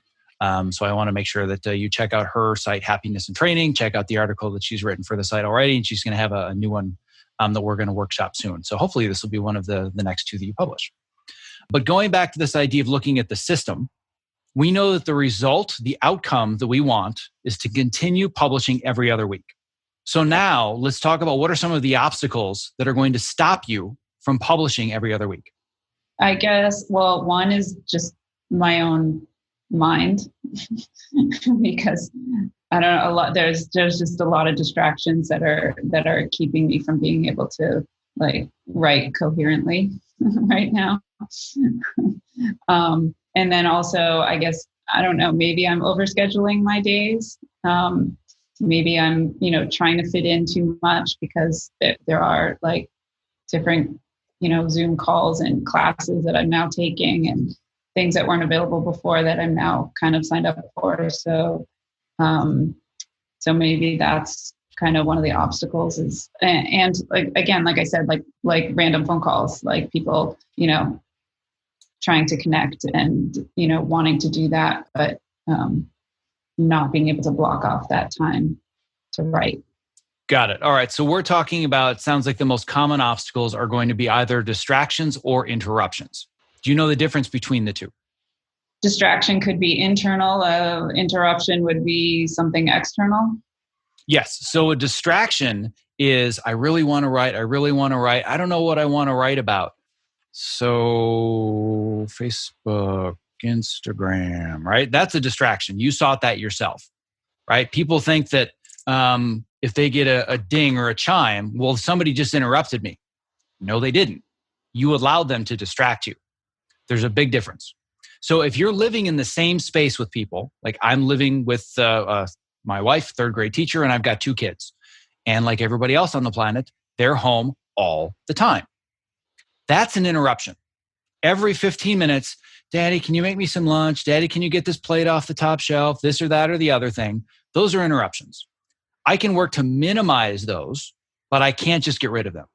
So I want to make sure that you check out her site, Happiness and Training. Check out the article that she's written for the site already. And she's going to have a new one that we're going to workshop soon. So hopefully this will be one of the next 2 that you publish. But going back to this idea of looking at the system, we know that the result, the outcome that we want is to continue publishing every other week. So now let's talk about what are some of the obstacles that are going to stop you from publishing every other week. I guess, well, one is just my own mind because I don't know, there's just a lot of distractions that are keeping me from being able to write coherently right now. And then also, I guess, I don't know, maybe I'm overscheduling my days. Maybe I'm, trying to fit in too much because there are different, Zoom calls and classes that I'm now taking and things that weren't available before that I'm now kind of signed up for. So maybe that's kind of one of the obstacles is, and again, like I said, like random phone calls, like people, trying to connect and, wanting to do that, but not being able to block off that time to write. Got it. All right. So we're talking about, sounds like the most common obstacles are going to be either distractions or interruptions. Do you know the difference between the two? Distraction could be internal. Interruption would be something external. Yes. So a distraction is, I really want to write. I don't know what I want to write about. So Facebook, Instagram, right? That's a distraction. You sought that yourself, right? People think that if they get a ding or a chime, well, somebody just interrupted me. No, they didn't. You allowed them to distract you. There's a big difference. So if you're living in the same space with people, like I'm living with my wife, third grade teacher, and I've got 2 kids. And like everybody else on the planet, they're home all the time. That's an interruption. Every 15 minutes, Daddy, can you make me some lunch? Daddy, can you get this plate off the top shelf? This or that or the other thing. Those are interruptions. I can work to minimize those, but I can't just get rid of them.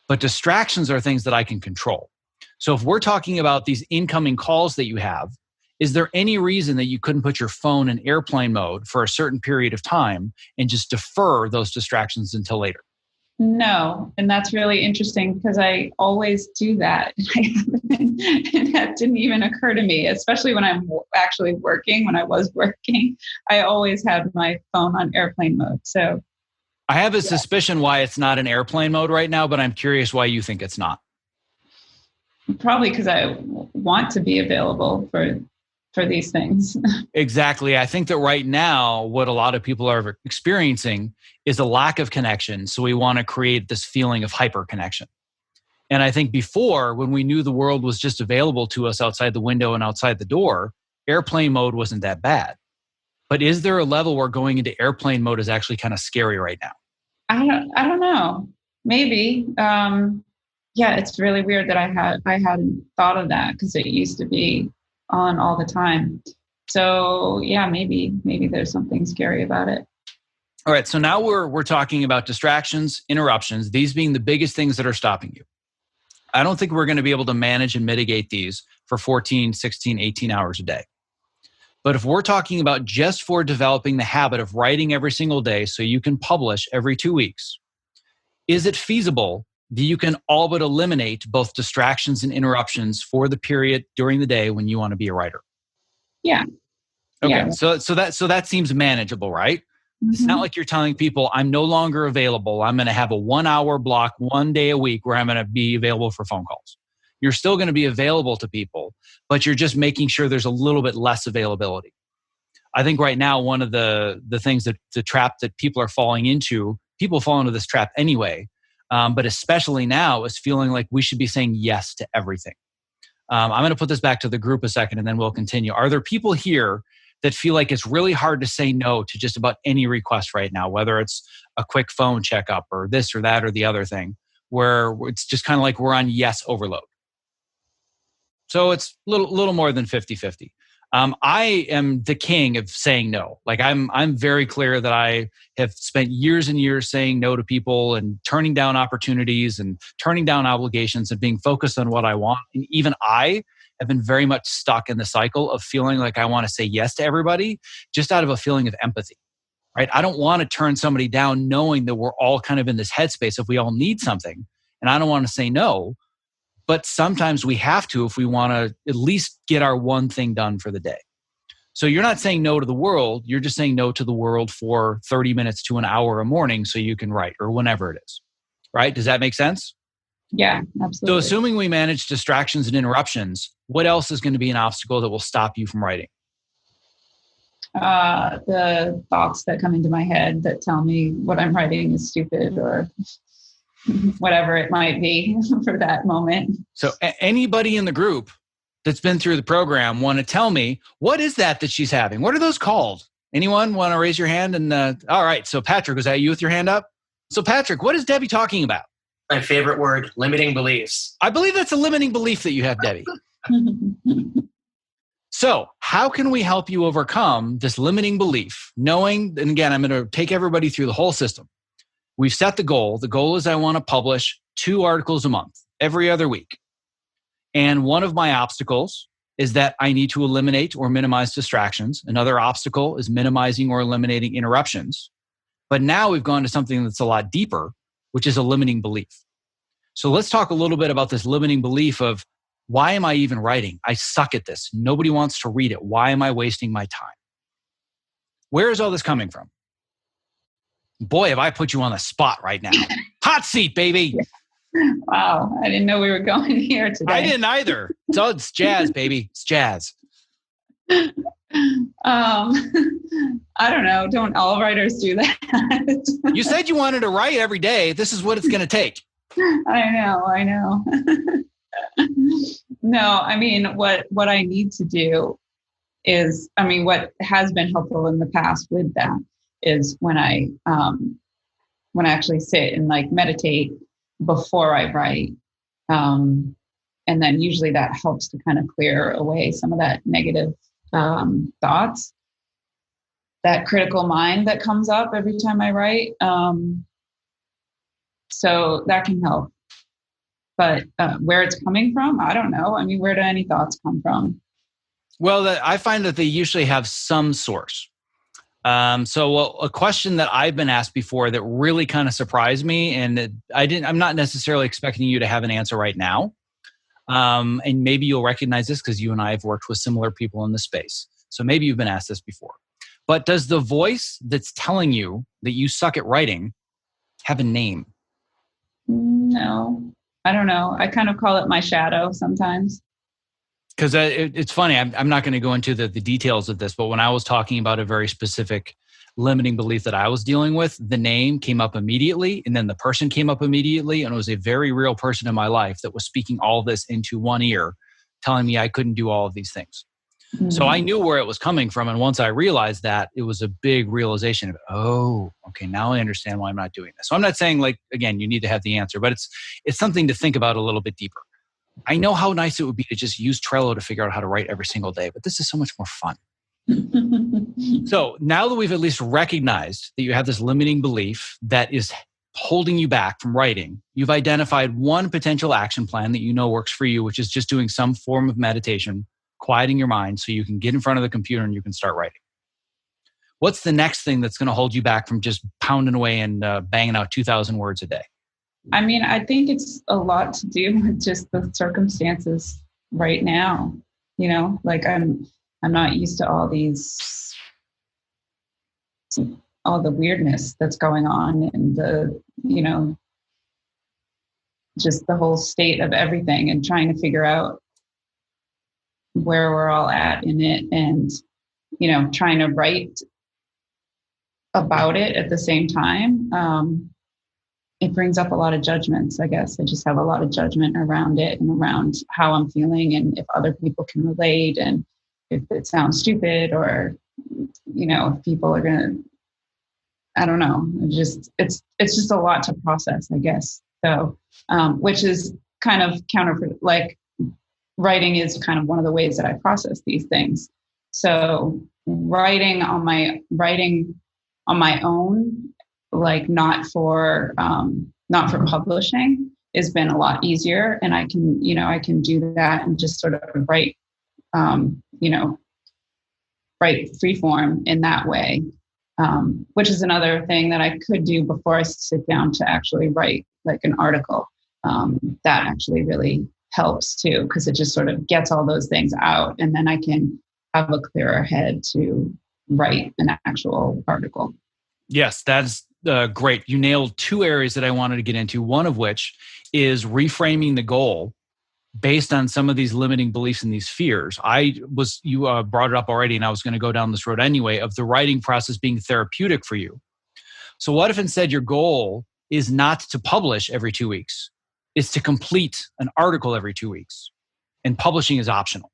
But distractions are things that I can control. So if we're talking about these incoming calls that you have, is there any reason that you couldn't put your phone in airplane mode for a certain period of time and just defer those distractions until later? No, and that's really interesting because I always do that. And that didn't even occur to me, especially when I'm actually working. When I was working, I always had my phone on airplane mode. So I have a suspicion why it's not in airplane mode right now, but I'm curious why you think it's not. Probably because I want to be available for these things. Exactly. I think that right now, what a lot of people are experiencing is a lack of connection. So we want to create this feeling of hyper connection. And I think before, when we knew the world was just available to us outside the window and outside the door, airplane mode wasn't that bad. But is there a level where going into airplane mode is actually kind of scary right now? I don't know. Maybe. Yeah, it's really weird that I hadn't thought of that because it used to be on all the time. So yeah, maybe there's something scary about it. All right. So now we're talking about distractions, interruptions, these being the biggest things that are stopping you. I don't think we're going to be able to manage and mitigate these for 14, 16, 18 hours a day. But if we're talking about just for developing the habit of writing every single day so you can publish every 2 weeks, is it feasible that you can all but eliminate both distractions and interruptions for the period during the day when you want to be a writer? Yeah. Okay. Yeah. So that seems manageable, right? Mm-hmm. It's not like you're telling people I'm no longer available. I'm going to have a 1 hour block 1 day a week where I'm going to be available for phone calls. You're still going to be available to people, but you're just making sure there's a little bit less availability. I think right now, one of the things that the trap that people are falling into, people fall into this trap anyway, but especially now is feeling like we should be saying yes to everything. I'm going to put this back to the group a second and then we'll continue. Are there people here that feel like it's really hard to say no to just about any request right now, whether it's a quick phone checkup or this or that or the other thing, where it's just kind of like we're on yes overload? So it's a little more than 50-50. I am the king of saying no. Like I'm very clear that I have spent years and years saying no to people and turning down opportunities and turning down obligations and being focused on what I want. And even I have been very much stuck in the cycle of feeling like I want to say yes to everybody just out of a feeling of empathy, right? I don't want to turn somebody down knowing that we're all kind of in this headspace if we all need something. And I don't want to say no. But sometimes we have to if we want to at least get our one thing done for the day. So you're not saying no to the world. You're just saying no to the world for 30 minutes to an hour a morning so you can write or whenever it is. Right? Does that make sense? Yeah, absolutely. So assuming we manage distractions and interruptions, what else is going to be an obstacle that will stop you from writing? The thoughts that come into my head that tell me what I'm writing is stupid or whatever it might be for that moment. So anybody in the group that's been through the program want to tell me, what is that she's having? What are those called? Anyone want to raise your hand? And all right. So Patrick, was that you with your hand up? So Patrick, what is Debbie talking about? My favorite word, limiting beliefs. I believe that's a limiting belief that you have, Debbie. So how can we help you overcome this limiting belief? Knowing, and again, I'm going to take everybody through the whole system. We've set the goal. The goal is I want to publish 2 articles a month, every other week. And one of my obstacles is that I need to eliminate or minimize distractions. Another obstacle is minimizing or eliminating interruptions. But now we've gone to something that's a lot deeper, which is a limiting belief. So let's talk a little bit about this limiting belief of why am I even writing? I suck at this. Nobody wants to read it. Why am I wasting my time? Where is all this coming from? Boy, have I put you on the spot right now. Hot seat, baby. Wow. I didn't know we were going here today. I didn't either. It's jazz, baby. It's jazz. I don't know. Don't all writers do that? You said you wanted to write every day. This is what it's going to take. I know. No, I mean, what I need to do is, what has been helpful in the past with that is when I actually sit and like meditate before I write. And then usually that helps to kind of clear away some of that negative thoughts, that critical mind that comes up every time I write. So that can help. But where it's coming from, I don't know. Where do any thoughts come from? Well, I find that they usually have some source. A question that I've been asked before that really kind of surprised me, and I'm not necessarily expecting you to have an answer right now. And maybe you'll recognize this because you and I have worked with similar people in the space. So maybe you've been asked this before. But does the voice that's telling you that you suck at writing have a name? No, I don't know. I kind of call it my shadow sometimes. Because it's funny, I'm not going to go into the details of this, but when I was talking about a very specific limiting belief that I was dealing with, the name came up immediately, and then the person came up immediately, and it was a very real person in my life that was speaking all this into one ear, telling me I couldn't do all of these things. Mm-hmm. So I knew where it was coming from, and once I realized that, it was a big realization of, oh, okay, now I understand why I'm not doing this. So I'm not saying, like, again, you need to have the answer, but it's something to think about a little bit deeper. I know how nice it would be to just use Trello to figure out how to write every single day, but this is so much more fun. So now that we've at least recognized that you have this limiting belief that is holding you back from writing, you've identified one potential action plan that you know works for you, which is just doing some form of meditation, quieting your mind so you can get in front of the computer and you can start writing. What's the next thing that's going to hold you back from just pounding away and banging out 2,000 words a day? I mean, I think it's a lot to do with just the circumstances right now. You know, like I'm not used to all the weirdness that's going on, and the, you know, just the whole state of everything, and trying to figure out where we're all at in it, and, you know, trying to write about it at the same time. It brings up a lot of judgments, I guess. I just have a lot of judgment around it and around how I'm feeling, and if other people can relate, and if it sounds stupid, or, you know, if people are going to, I don't know. It's just a lot to process, I guess. So, which is kind of like writing is kind of one of the ways that I process these things. So writing on my own, like not for publishing, has been a lot easier, and I can do that and just sort of write free form in that way, which is another thing that I could do before I sit down to actually write like an article. That actually really helps too, because it just sort of gets all those things out, and then I can have a clearer head to write an actual article. Yes, that's great. You nailed two areas that I wanted to get into, one of which is reframing the goal based on some of these limiting beliefs and these fears. You brought it up already, and I was going to go down this road anyway, of the writing process being therapeutic for you. So what if instead your goal is not to publish every 2 weeks, it's to complete an article every 2 weeks, and publishing is optional?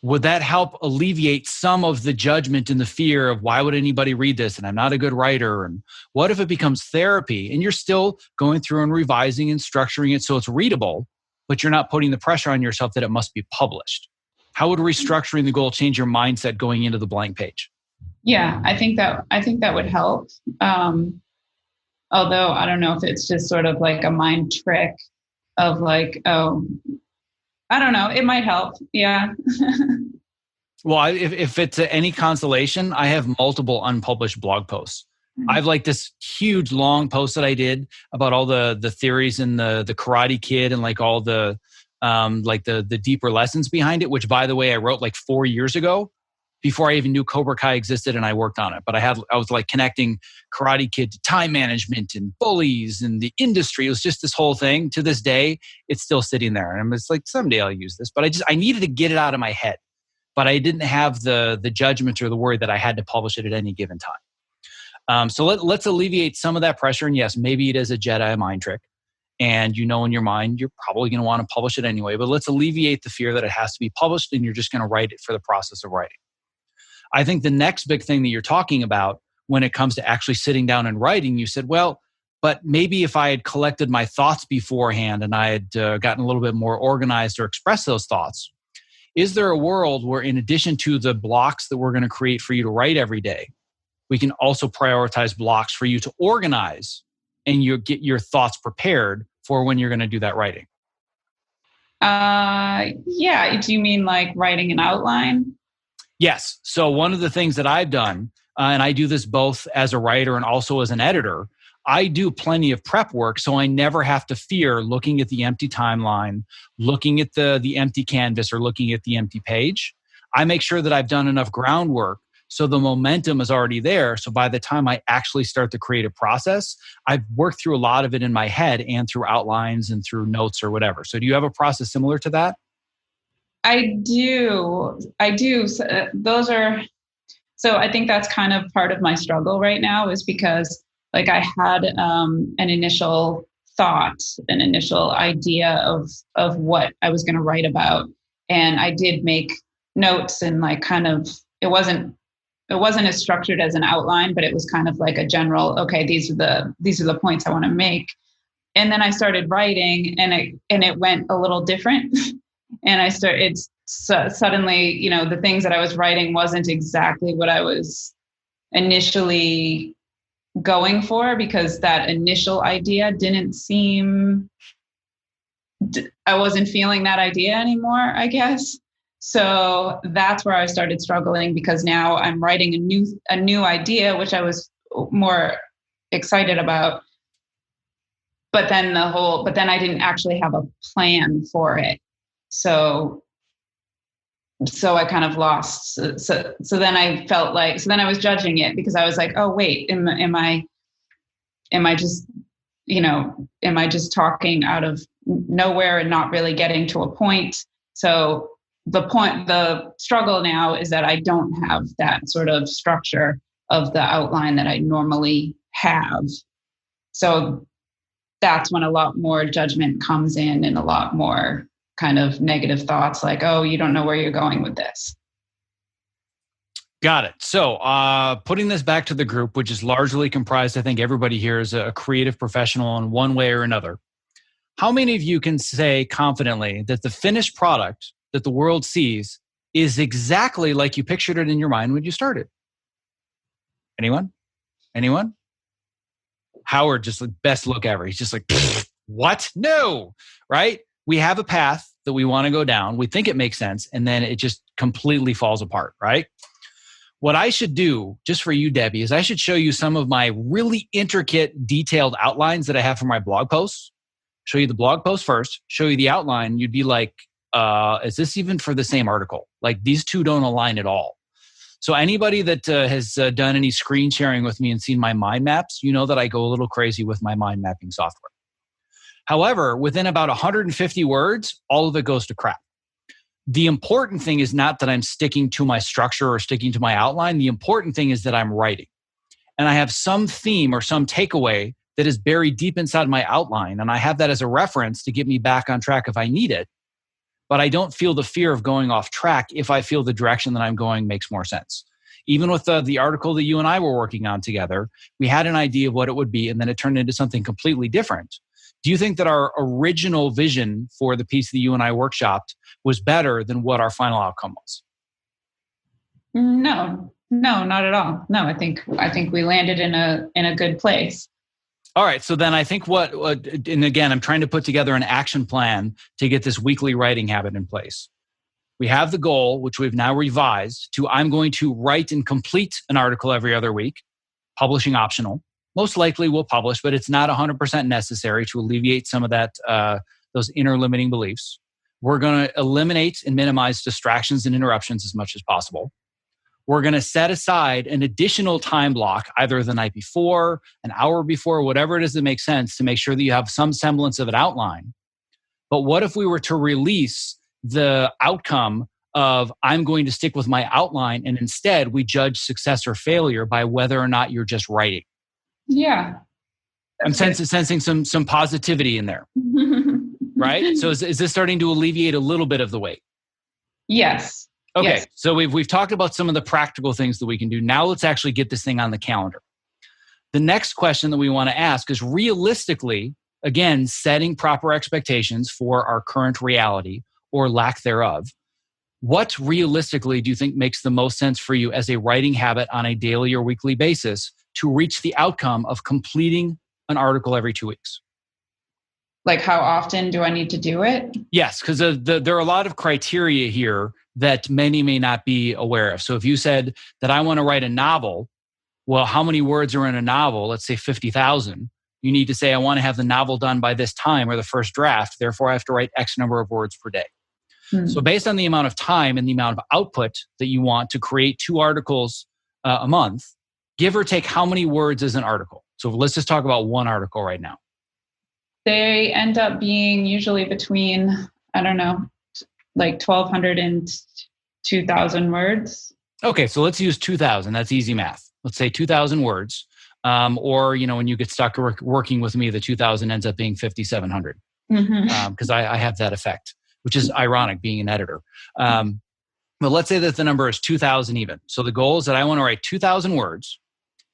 Would that help alleviate some of the judgment and the fear of, why would anybody read this, and I'm not a good writer? And what if it becomes therapy and you're still going through and revising and structuring it so it's readable, but you're not putting the pressure on yourself that it must be published? How would restructuring the goal change your mindset going into the blank page? Yeah, I think that would help. Although I don't know if it's just sort of like a mind trick of like, oh, I don't know. It might help. Yeah. Well, if it's any consolation, I have multiple unpublished blog posts. Mm-hmm. I have like this huge long post that I did about all the theories in the Karate Kid, and like all the like the deeper lessons behind it, which, by the way, I wrote like 4 years ago, before I even knew Cobra Kai existed, and I worked on it. But I was like connecting Karate Kid to time management and bullies and the industry. It was just this whole thing. To this day, it's still sitting there. And I'm just like, someday I'll use this. But I needed to get it out of my head. But I didn't have the judgment or the worry that I had to publish it at any given time. So let's alleviate some of that pressure. And yes, maybe it is a Jedi mind trick. And you know in your mind, you're probably going to want to publish it anyway. But let's alleviate the fear that it has to be published, and you're just going to write it for the process of writing. I think the next big thing that you're talking about when it comes to actually sitting down and writing, you said, well, but maybe if I had collected my thoughts beforehand and I had gotten a little bit more organized or expressed those thoughts, is there a world where, in addition to the blocks that we're going to create for you to write every day, we can also prioritize blocks for you to organize and you get your thoughts prepared for when you're going to do that writing? Yeah. Do you mean like writing an outline? Yes. So one of the things that I've done and I do this both as a writer and also as an editor, I do plenty of prep work, so I never have to fear looking at the empty timeline, looking at the empty canvas, or looking at the empty page. I make sure that I've done enough groundwork so the momentum is already there. So by the time I actually start the creative process, I've worked through a lot of it in my head and through outlines and through notes or whatever. So do you have a process similar to that? I do. So I think that's kind of part of my struggle right now, is because like I had an initial thought, an initial idea of what I was going to write about. And I did make notes, and like kind of, it wasn't as structured as an outline, but it was kind of like a general, okay, these are the points I want to make. And then I started writing, and it went a little different. And suddenly, the things that I was writing wasn't exactly what I was initially going for, because that initial idea I wasn't feeling that idea anymore, I guess. So that's where I started struggling, because now I'm writing a new idea, which I was more excited about. But then I didn't actually have a plan for it. So I kind of lost. So then I felt like, then I was judging it, because I was like, oh wait, am I just talking out of nowhere and not really getting to a point? So the struggle now is that I don't have that sort of structure of the outline that I normally have. So that's when a lot more judgment comes in, and a lot more kind of negative thoughts like, oh, you don't know where you're going with this. Got it. So putting this back to the group, which is largely comprised, I think everybody here is a creative professional in one way or another. How many of you can say confidently that the finished product that the world sees is exactly like you pictured it in your mind when you started? Anyone? Howard, just the best look ever. He's just like, what? No, right? We have a path that we want to go down. We think it makes sense, and then it just completely falls apart, right? What I should do, just for you, Debbie, is I should show you some of my really intricate, detailed outlines that I have for my blog posts. Show you the blog post first, show you the outline. You'd be like, is this even for the same article? Like, these two don't align at all. So anybody that has done any screen sharing with me and seen my mind maps, you know that I go a little crazy with my mind mapping software. However, within about 150 words, all of it goes to crap. The important thing is not that I'm sticking to my structure or sticking to my outline. The important thing is that I'm writing. And I have some theme or some takeaway that is buried deep inside my outline. And I have that as a reference to get me back on track if I need it. But I don't feel the fear of going off track if I feel the direction that I'm going makes more sense. Even with the article that you and I were working on together, we had an idea of what it would be, and then it turned into something completely different. Do you think that our original vision for the piece that you and I workshopped was better than what our final outcome was? No, not at all. No, I think we landed in a good place. All right. So then I think and again, I'm trying to put together an action plan to get this weekly writing habit in place. We have the goal, which we've now revised, to I'm going to write and complete an article every other week, publishing optional. Most likely we'll publish, but it's not 100% necessary to alleviate some of that, those inner limiting beliefs. We're going to eliminate and minimize distractions and interruptions as much as possible. We're going to set aside an additional time block, either the night before, an hour before, whatever it is that makes sense, to make sure that you have some semblance of an outline. But what if we were to release the outcome of I'm going to stick with my outline, and instead we judge success or failure by whether or not you're just writing? Yeah. I'm sensing some positivity in there, right? So is this starting to alleviate a little bit of the weight? Yes. Okay, yes. So we've talked about some of the practical things that we can do. Now let's actually get this thing on the calendar. The next question that we want to ask is, realistically, again, setting proper expectations for our current reality or lack thereof. What realistically do you think makes the most sense for you as a writing habit on a daily or weekly basis to reach the outcome of completing an article every 2 weeks? Like, how often do I need to do it? Yes, because there are a lot of criteria here that many may not be aware of. So if you said that I want to write a novel well, how many words are in a novel? Let's say 50,000. You need to say, I want to have the novel done by this time or the first draft. Therefore, I have to write X number of words per day. So based on the amount of time and the amount of output that you want to create 2 articles a month, give or take how many words is an article? So let's just talk about one article right now. They end up being usually between, I don't know, like 1,200 and 2,000 words. Okay, so let's use 2,000. That's easy math. Let's say 2,000 words. Or, when you get stuck working with me, the 2,000 ends up being 5,700 because I have that effect, which is ironic being an editor. But let's say that the number is 2,000 even. So the goal is that I want to write 2,000 words.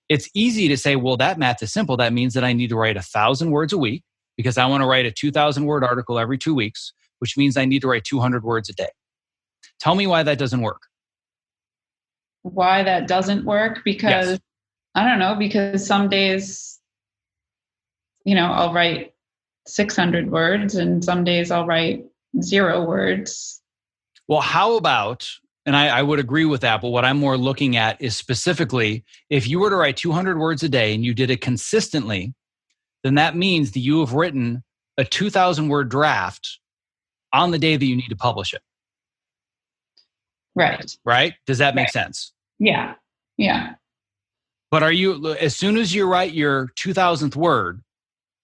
It's easy to say, well, that math is simple. That means that I need to write 1,000 words a week because I want to write a 2,000 word article every 2 weeks, which means I need to write 200 words a day. Tell me why that doesn't work. Why that doesn't work? Because, yes. I don't know, because some days, I'll write 600 words and some days I'll write 0 words. Well, how about, and I would agree with that, but what I'm more looking at is specifically, if you were to write 200 words a day and you did it consistently, then that means that you have written a 2,000 word draft on the day that you need to publish it. Right. Right? Does that make sense? Yeah. Yeah. But as soon as you write your 2,000th word,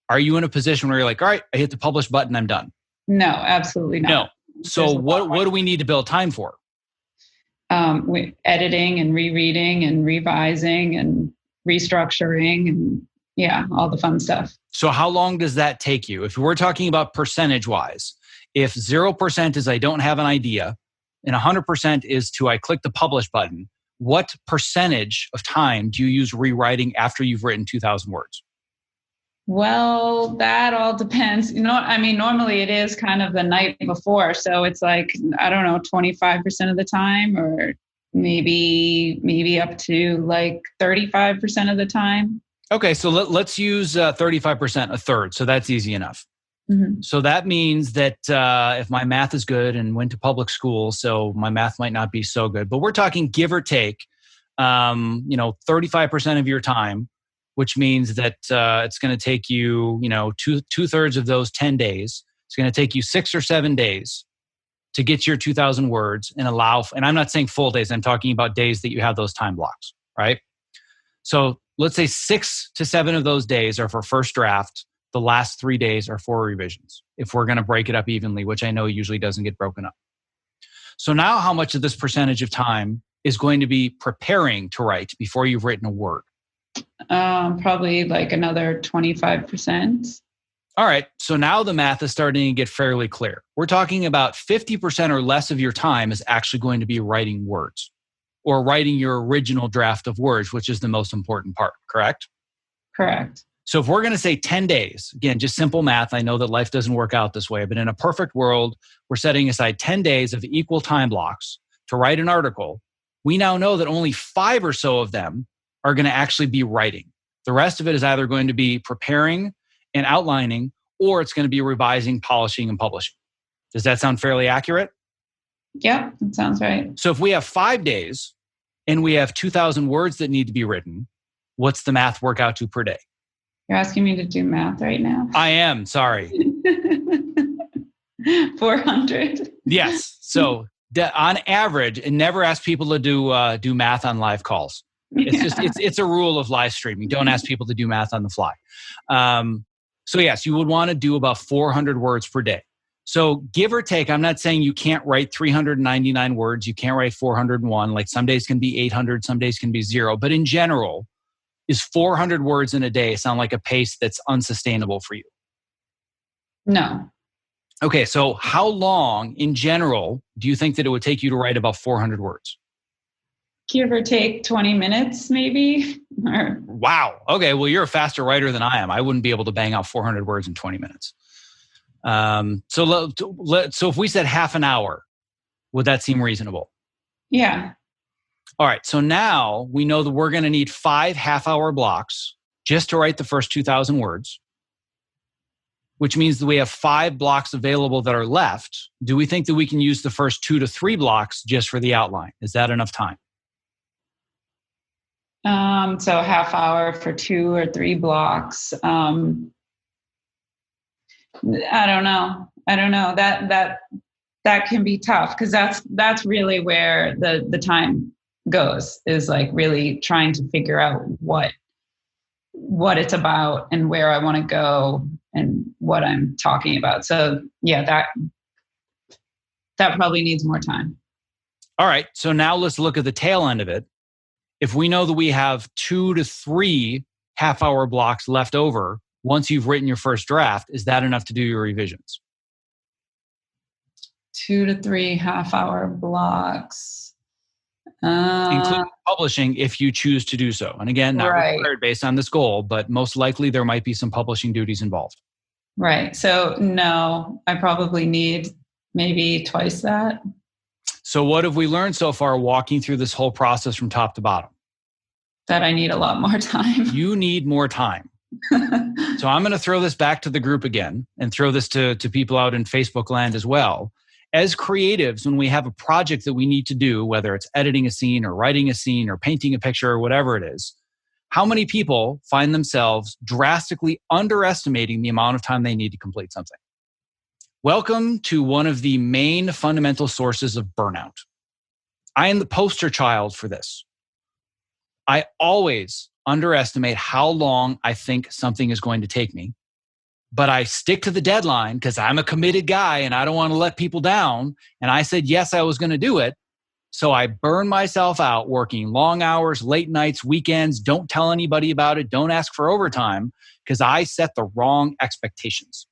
are you in a position where you're like, all right, I hit the publish button, I'm done? No, absolutely not. No. So what do we need to build time for? Editing and rereading and revising and restructuring and all the fun stuff. So how long does that take you? If we're talking about percentage wise, if 0% is I don't have an idea and 100% is I click the publish button, what percentage of time do you use rewriting after you've written 2,000 words? Well, that all depends. Normally it is kind of the night before. So it's like, I don't know, 25% of the time or maybe up to like 35% of the time. Okay, so let's use 35%, a third. So that's easy enough. Mm-hmm. So that means that if my math is good and went to public school, so my math might not be so good, but we're talking give or take, 35% of your time, which means that it's going to take you, two-thirds of those 10 days. It's going to take you 6 or 7 days to get your 2,000 words and and I'm not saying full days, I'm talking about days that you have those time blocks, right? So let's say 6 to 7 of those days are for first draft. The last 3 days are for revisions, if we're going to break it up evenly, which I know usually doesn't get broken up. So now how much of this percentage of time is going to be preparing to write before you've written a word? Probably like another 25%. All right. So now the math is starting to get fairly clear. We're talking about 50% or less of your time is actually going to be writing words or writing your original draft of words, which is the most important part, correct? Correct. So if we're going to say 10 days, again, just simple math, I know that life doesn't work out this way, but in a perfect world, we're setting aside 10 days of equal time blocks to write an article. We now know that only 5 or so of them are going to actually be writing. The rest of it is either going to be preparing and outlining, or it's going to be revising, polishing, and publishing. Does that sound fairly accurate? Yeah, that sounds right. So if we have 5 days and we have 2,000 words that need to be written, what's the math work out to per day? You're asking me to do math right now? I am, sorry. 400. Yes. So on average, and never ask people to do math on live calls. It's a rule of live streaming. Don't ask people to do math on the fly. So yes, you would want to do about 400 words per day. So give or take, I'm not saying you can't write 399 words. You can't write 401. Like some days can be 800, some days can be 0. But in general, is 400 words in a day sound like a pace that's unsustainable for you? No. Okay, so how long in general do you think that it would take you to write about 400 words? Give or take 20 minutes, maybe. Wow. Okay, well, you're a faster writer than I am. I wouldn't be able to bang out 400 words in 20 minutes. So if we said half an hour, would that seem reasonable? Yeah. All right, so now we know that we're going to need 5 half-hour blocks just to write the first 2,000 words, which means that we have 5 blocks available that are left. Do we think that we can use the first 2 to 3 blocks just for the outline? Is that enough time? So a half hour for 2 or 3 blocks. I don't know. That can be tough because that's really where the time goes, is like really trying to figure out what it's about and where I want to go and what I'm talking about. So yeah, that probably needs more time. All right. So now let's look at the tail end of it. If we know that we have 2 to 3 half-hour blocks left over once you've written your first draft, is that enough to do your revisions? 2 to 3 half-hour blocks. Including publishing if you choose to do so. And again, not required based on this goal, but most likely there might be some publishing duties involved. Right. So no, I probably need maybe twice that. So what have we learned so far walking through this whole process from top to bottom? That I need a lot more time. You need more time. So I'm going to throw this back to the group again and throw this to people out in Facebook land as well. As creatives, when we have a project that we need to do, whether it's editing a scene or writing a scene or painting a picture or whatever it is, how many people find themselves drastically underestimating the amount of time they need to complete something? Welcome to one of the main fundamental sources of burnout. I am the poster child for this. I always underestimate how long I think something is going to take me, but I stick to the deadline because I'm a committed guy and I don't want to let people down. And I said, yes, I was going to do it. So I burn myself out working long hours, late nights, weekends. Don't tell anybody about it. Don't ask for overtime because I set the wrong expectations.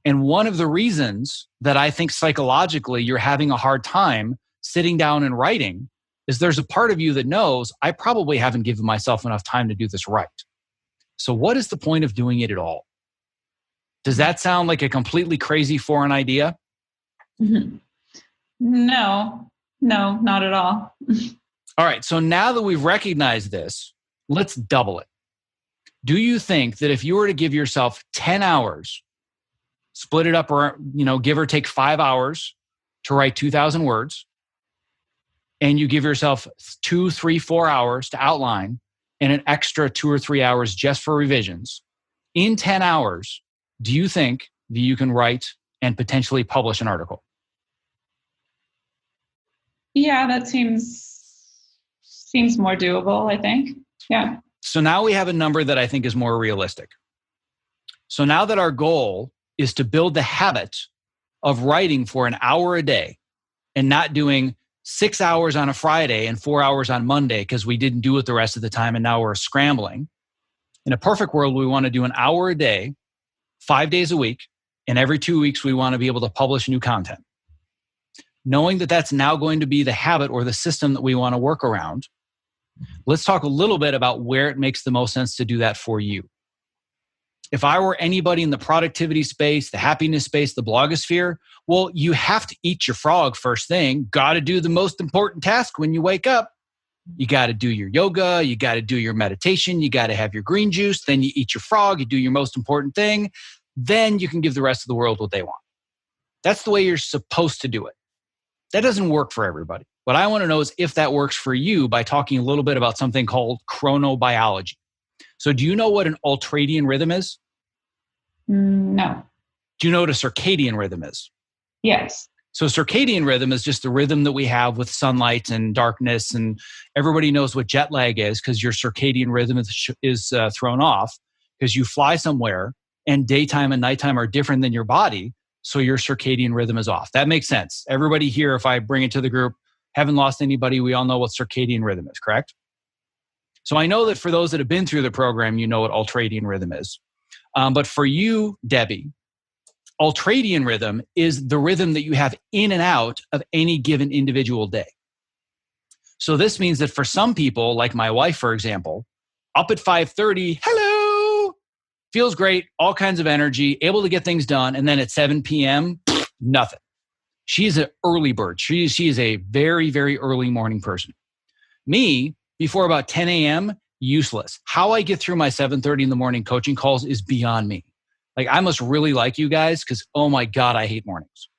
And one of the reasons that I think psychologically you're having a hard time sitting down and writing is there's a part of you that knows I probably haven't given myself enough time to do this right. So what is the point of doing it at all? Does that sound like a completely crazy foreign idea? Mm-hmm. No, not at all. All right. So now that we've recognized this, let's double it. Do you think that if you were to give yourself 10 hours, split it up, or give or take 5 hours to write 2,000 words, and you give yourself 2, 3, 4 hours to outline and an extra 2 or 3 hours just for revisions, in 10 hours, do you think that you can write and potentially publish an article? Yeah, that seems more doable, I think. Yeah. So now we have a number that I think is more realistic. So now that our goal is to build the habit of writing for an hour a day and not doing 6 hours on a Friday and 4 hours on Monday because we didn't do it the rest of the time and now we're scrambling. In a perfect world, we want to do an hour a day, 5 days a week, and every 2 weeks we want to be able to publish new content. Knowing that that's now going to be the habit or the system that we want to work around, let's talk a little bit about where it makes the most sense to do that for you. If I were anybody in the productivity space, the happiness space, the blogosphere, well, you have to eat your frog first thing. Got to do the most important task when you wake up. You got to do your yoga. You got to do your meditation. You got to have your green juice. Then you eat your frog. You do your most important thing. Then you can give the rest of the world what they want. That's the way you're supposed to do it. That doesn't work for everybody. What I want to know is if that works for you by talking a little bit about something called chronobiology. So do you know what an ultradian rhythm is? No. Do you know what a circadian rhythm is? Yes. So circadian rhythm is just the rhythm that we have with sunlight and darkness, and everybody knows what jet lag is because your circadian rhythm is thrown off because you fly somewhere and daytime and nighttime are different than your body, so your circadian rhythm is off. That makes sense. Everybody here, if I bring it to the group, haven't lost anybody, we all know what circadian rhythm is, correct? So I know that for those that have been through the program, you know what ultradian rhythm is. But for you, Debbie, ultradian rhythm is the rhythm that you have in and out of any given individual day. So this means that for some people, like my wife, for example, up at 5:30, hello, feels great, all kinds of energy, able to get things done. And then at 7 p.m., nothing. She's an early bird. She is a very, very early morning person. Me, before about 10 a.m., useless. How I get through my 7:30 in the morning coaching calls is beyond me. Like, I must really like you guys because, oh my God, I hate mornings.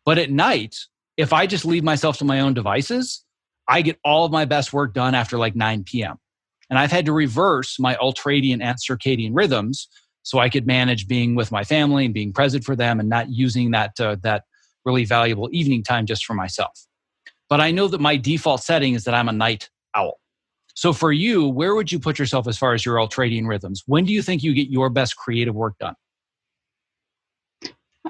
But at night, if I just leave myself to my own devices, I get all of my best work done after like 9 p.m. And I've had to reverse my ultradian and circadian rhythms so I could manage being with my family and being present for them and not using that really valuable evening time just for myself. But I know that my default setting is that I'm a night owl. So for you, where would you put yourself as far as your ultradian rhythms? When do you think you get your best creative work done?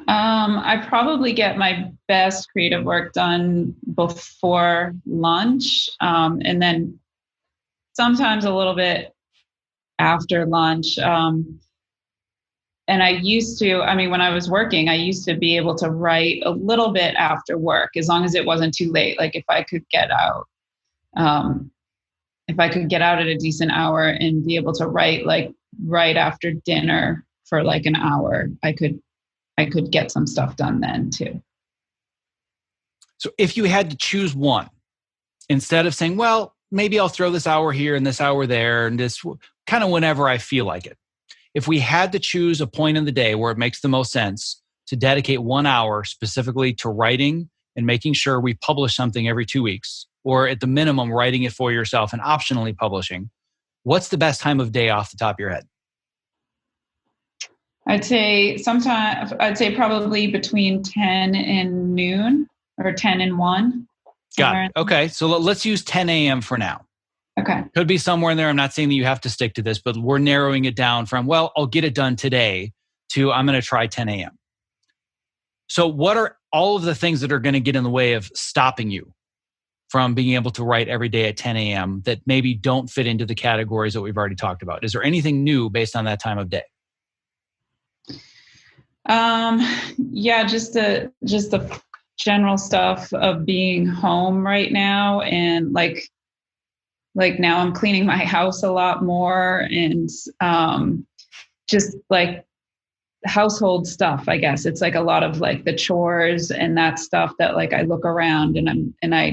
I probably get my best creative work done before lunch, and then sometimes a little bit after lunch. And I used to, when I was working, I used to be able to write a little bit after work, as long as it wasn't too late. Like if I could get out at a decent hour and be able to write like right after dinner for like an hour, I could get some stuff done then too. So if you had to choose one, instead of saying, well, maybe I'll throw this hour here and this hour there and this kind of whenever I feel like it. If we had to choose a point in the day where it makes the most sense to dedicate 1 hour specifically to writing and making sure we publish something every 2 weeks, or at the minimum, writing it for yourself and optionally publishing, what's the best time of day off the top of your head? I'd say probably between 10 and noon or 10 and 1. Got it. Okay. So let's use 10 a.m. for now. Okay. Could be somewhere in there. I'm not saying that you have to stick to this, but we're narrowing it down from, well, I'll get it done today to I'm going to try 10 a.m. So what are all of the things that are going to get in the way of stopping you from being able to write every day at 10 a.m. that maybe don't fit into the categories that we've already talked about? Is there anything new based on that time of day? Yeah, just the general stuff of being home right now, and like now I'm cleaning my house a lot more, and just like household stuff, I guess. It's like a lot of like the chores and that stuff that like I look around and I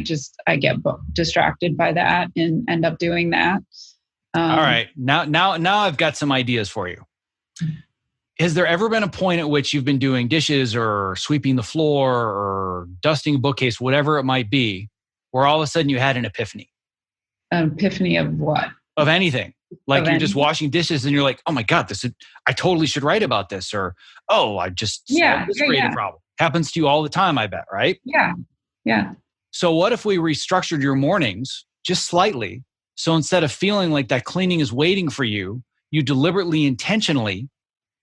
get distracted by that and end up doing that. All right. Now I've got some ideas for you. Has there ever been a point at which you've been doing dishes or sweeping the floor or dusting a bookcase, whatever it might be, where all of a sudden you had an epiphany? An epiphany of what? Of anything. Like you're just washing dishes and you're like, oh my God, I totally should write about this. Or, oh, I just solved this creative problem. Happens to you all the time, I bet, right? Yeah. Yeah. So what if we restructured your mornings just slightly? So instead of feeling like that cleaning is waiting for you, you deliberately, intentionally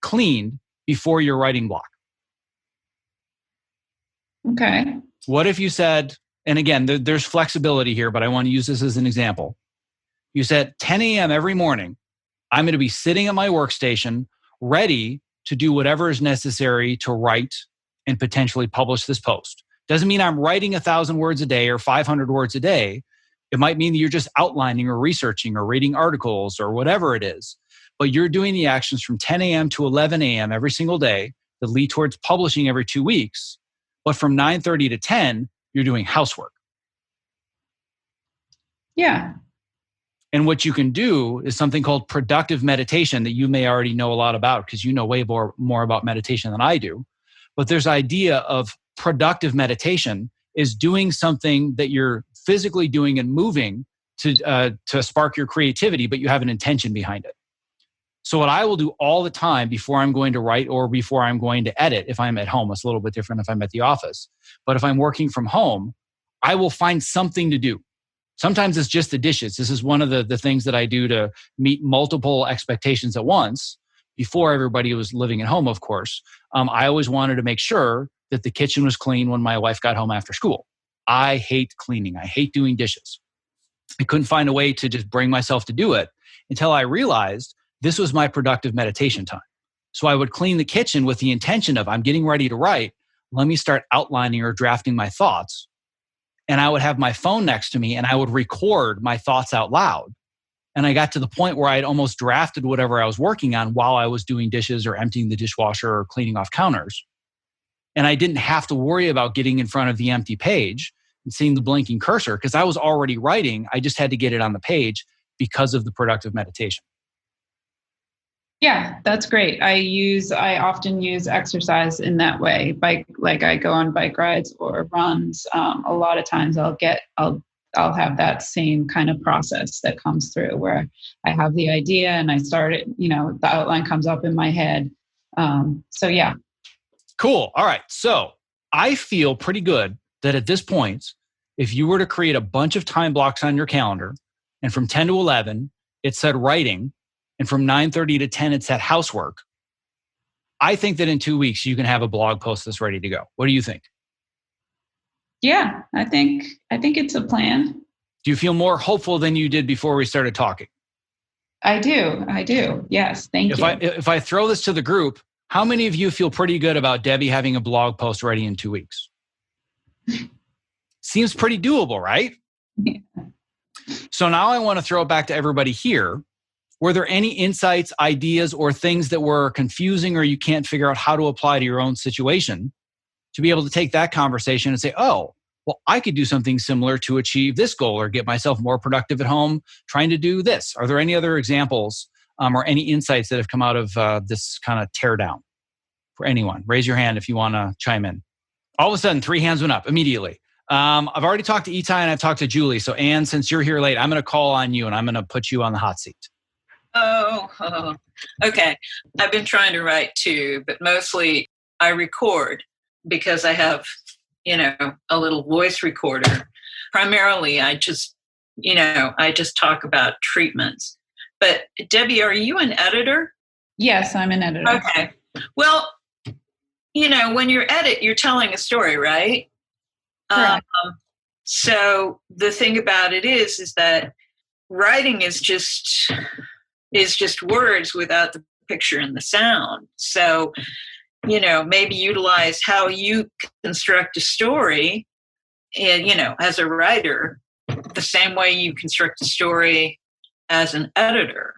cleaned before your writing block. Okay. What if you said, and again, there's flexibility here, but I want to use this as an example. You said 10 a.m. every morning, I'm going to be sitting at my workstation, ready to do whatever is necessary to write and potentially publish this post. Doesn't mean I'm writing 1,000 words a day or 500 words a day. It might mean that you're just outlining or researching or reading articles or whatever it is. But you're doing the actions from 10 a.m. to 11 a.m. every single day that lead towards publishing every 2 weeks. But from 9:30 to 10, you're doing housework. Yeah. And what you can do is something called productive meditation that you may already know a lot about because you know way more about meditation than I do. But there's idea of productive meditation is doing something that you're physically doing and moving to spark your creativity, but you have an intention behind it. So what I will do all the time before I'm going to write or before I'm going to edit, if I'm at home, it's a little bit different if I'm at the office. But if I'm working from home, I will find something to do. Sometimes it's just the dishes. This is one of the things that I do to meet multiple expectations at once. Before everybody was living at home, of course, I always wanted to make sure that the kitchen was clean when my wife got home after school. I hate cleaning. I hate doing dishes. I couldn't find a way to just bring myself to do it until I realized this was my productive meditation time. So I would clean the kitchen with the intention of, I'm getting ready to write. Let me start outlining or drafting my thoughts. And I would have my phone next to me and I would record my thoughts out loud. And I got to the point where I'd almost drafted whatever I was working on while I was doing dishes or emptying the dishwasher or cleaning off counters. And I didn't have to worry about getting in front of the empty page and seeing the blinking cursor because I was already writing. I just had to get it on the page because of the productive meditation. Yeah, that's great. I often use exercise in that way. I go on bike rides or runs. A lot of times I'll I'll have that same kind of process that comes through where I have the idea and I start it, the outline comes up in my head. So yeah. Cool. All right. So I feel pretty good that at this point, if you were to create a bunch of time blocks on your calendar, and from 10 to 11, it said writing, and from 9:30 to 10, it said housework, I think that in 2 weeks, you can have a blog post that's ready to go. What do you think? Yeah, I think it's a plan. Do you feel more hopeful than you did before we started talking? I do. Yes, thank you. If I throw this to the group, how many of you feel pretty good about Debbie having a blog post ready in 2 weeks? Seems pretty doable, right? Yeah. So now I want to throw it back to everybody here. Were there any insights, ideas, or things that were confusing or you can't figure out how to apply to your own situation to be able to take that conversation and say, oh, well, I could do something similar to achieve this goal or get myself more productive at home trying to do this? Are there any other examples or any insights that have come out of this kind of tear down for anyone? Raise your hand if you want to chime in. All of a sudden, 3 hands went up immediately. I've already talked to Itai and I've talked to Julie. So Anne, since you're here late, I'm going to call on you and I'm going to put you on the hot seat. Oh, okay. I've been trying to write too, but mostly I record because I have, a little voice recorder. Primarily, I just talk about treatments. But Debbie, are you an editor? Yes, I'm an editor. Okay. Well, when you edit, you're telling a story, right? Correct. So the thing about it is that writing is just words without the picture and the sound. So, maybe utilize how you construct a story, as a writer, the same way you construct a story as an editor.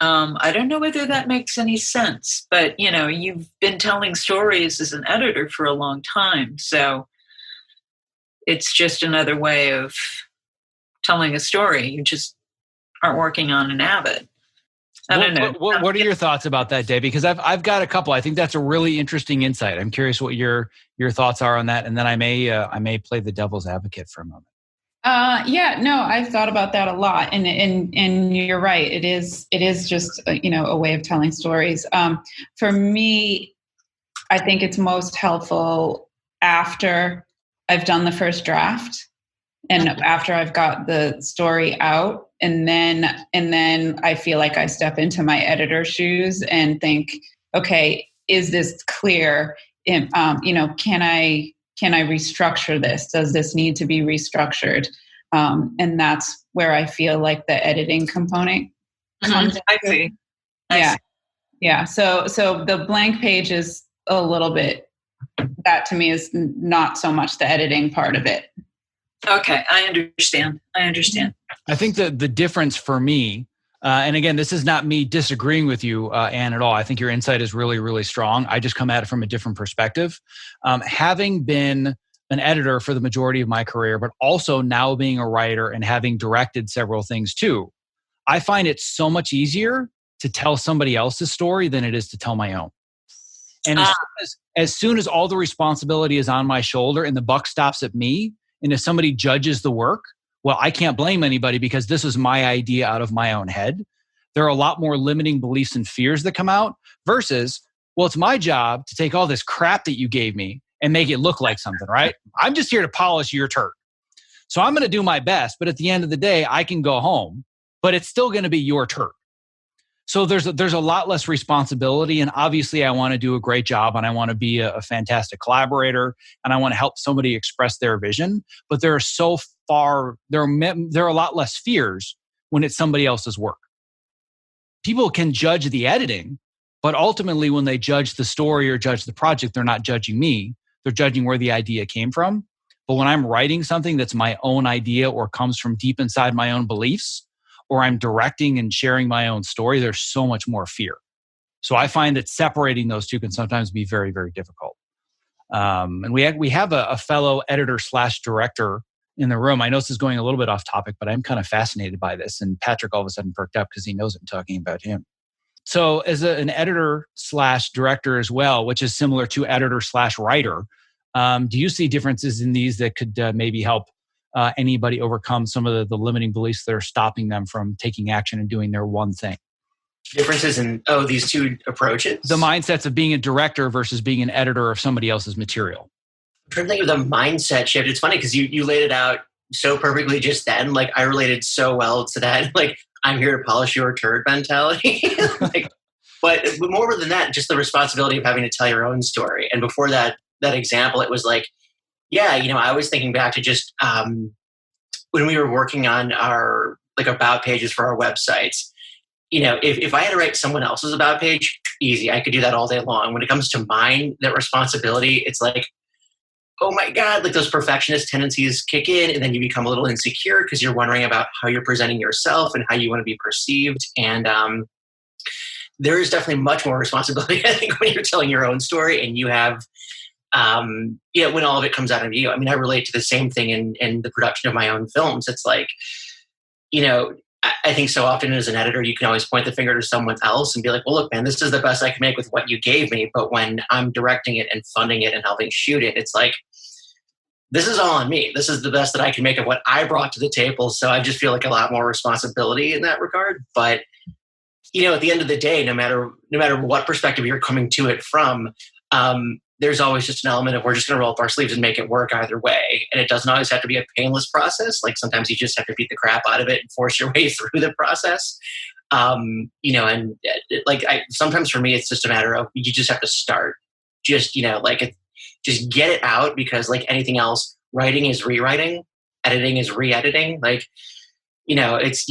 I don't know whether that makes any sense, but, you've been telling stories as an editor for a long time. So it's just another way of telling a story. You just aren't working on an Avid. I don't know. What are your thoughts about that, Debbie? Because I've got a couple. I think that's a really interesting insight. I'm curious what your thoughts are on that, and then I may play the devil's advocate for a moment. I've thought about that a lot, and you're right. It is just a way of telling stories. For me, I think it's most helpful after I've done the first draft and after I've got the story out, and then I feel like I step into my editor's shoes and think, okay, is this clear? Can I restructure this? Does this need to be restructured? And that's where I feel like the editing component comes in. I see. Yeah. So the blank page is a little bit, that to me is not so much the editing part of it. Okay, I understand. I think that the difference for me, and again, this is not me disagreeing with you, Anne, at all. I think your insight is really, really strong. I just come at it from a different perspective. Having been an editor for the majority of my career, but also now being a writer and having directed several things too, I find it so much easier to tell somebody else's story than it is to tell my own. And as soon as all the responsibility is on my shoulder and the buck stops at me, and if somebody judges the work, well, I can't blame anybody because this is my idea out of my own head. There are a lot more limiting beliefs and fears that come out versus, well, it's my job to take all this crap that you gave me and make it look like something, right? I'm just here to polish your turd. So I'm going to do my best, but at the end of the day, I can go home, but it's still going to be your turd. So there's a lot less responsibility, and obviously I want to do a great job and I want to be a fantastic collaborator and I want to help somebody express their vision, but there are a lot less fears when it's somebody else's work. People can judge the editing, but ultimately when they judge the story or judge the project, they're not judging me, they're judging where the idea came from. But when I'm writing something that's my own idea or comes from deep inside my own beliefs, or I'm directing and sharing my own story, there's so much more fear. So I find that separating those two can sometimes be very, very difficult. And we have a fellow editor / director in the room. I know this is going a little bit off topic, but I'm kind of fascinated by this. And Patrick all of a sudden perked up because he knows I'm talking about him. So as an editor / director as well, which is similar to editor / writer, do you see differences in these that could maybe help anybody overcome some of the limiting beliefs that are stopping them from taking action and doing their one thing? Differences in, these two approaches? The mindsets of being a director versus being an editor of somebody else's material. I'm trying to think of the mindset shift. It's funny because you laid it out so perfectly just then. Like, I related so well to that. Like, I'm here to polish your turd mentality. But more than that, just the responsibility of having to tell your own story. And before that example, it was like, yeah, I was thinking back to just when we were working on our about pages for our websites. If I had to write someone else's about page, easy. I could do that all day long. When it comes to mine, that responsibility, it's like, oh my God, those perfectionist tendencies kick in, and then you become a little insecure because you're wondering about how you're presenting yourself and how you want to be perceived. And there is definitely much more responsibility, I think, when you're telling your own story and you have, when all of it comes out of you. I mean, I relate to the same thing in the production of my own films. It's like, I think so often as an editor, you can always point the finger to someone else and be like, well, look, man, this is the best I can make with what you gave me. But when I'm directing it and funding it and helping shoot it, it's like, this is all on me. This is the best that I can make of what I brought to the table. So I just feel like a lot more responsibility in that regard. But, at the end of the day, no matter what perspective you're coming to it from, there's always just an element of we're just going to roll up our sleeves and make it work either way. And it doesn't always have to be a painless process. Like, sometimes you just have to beat the crap out of it and force your way through the process. Sometimes for me, it's just a matter of you just have to start. Just, just get it out, because like anything else, writing is rewriting, editing is re-editing. It's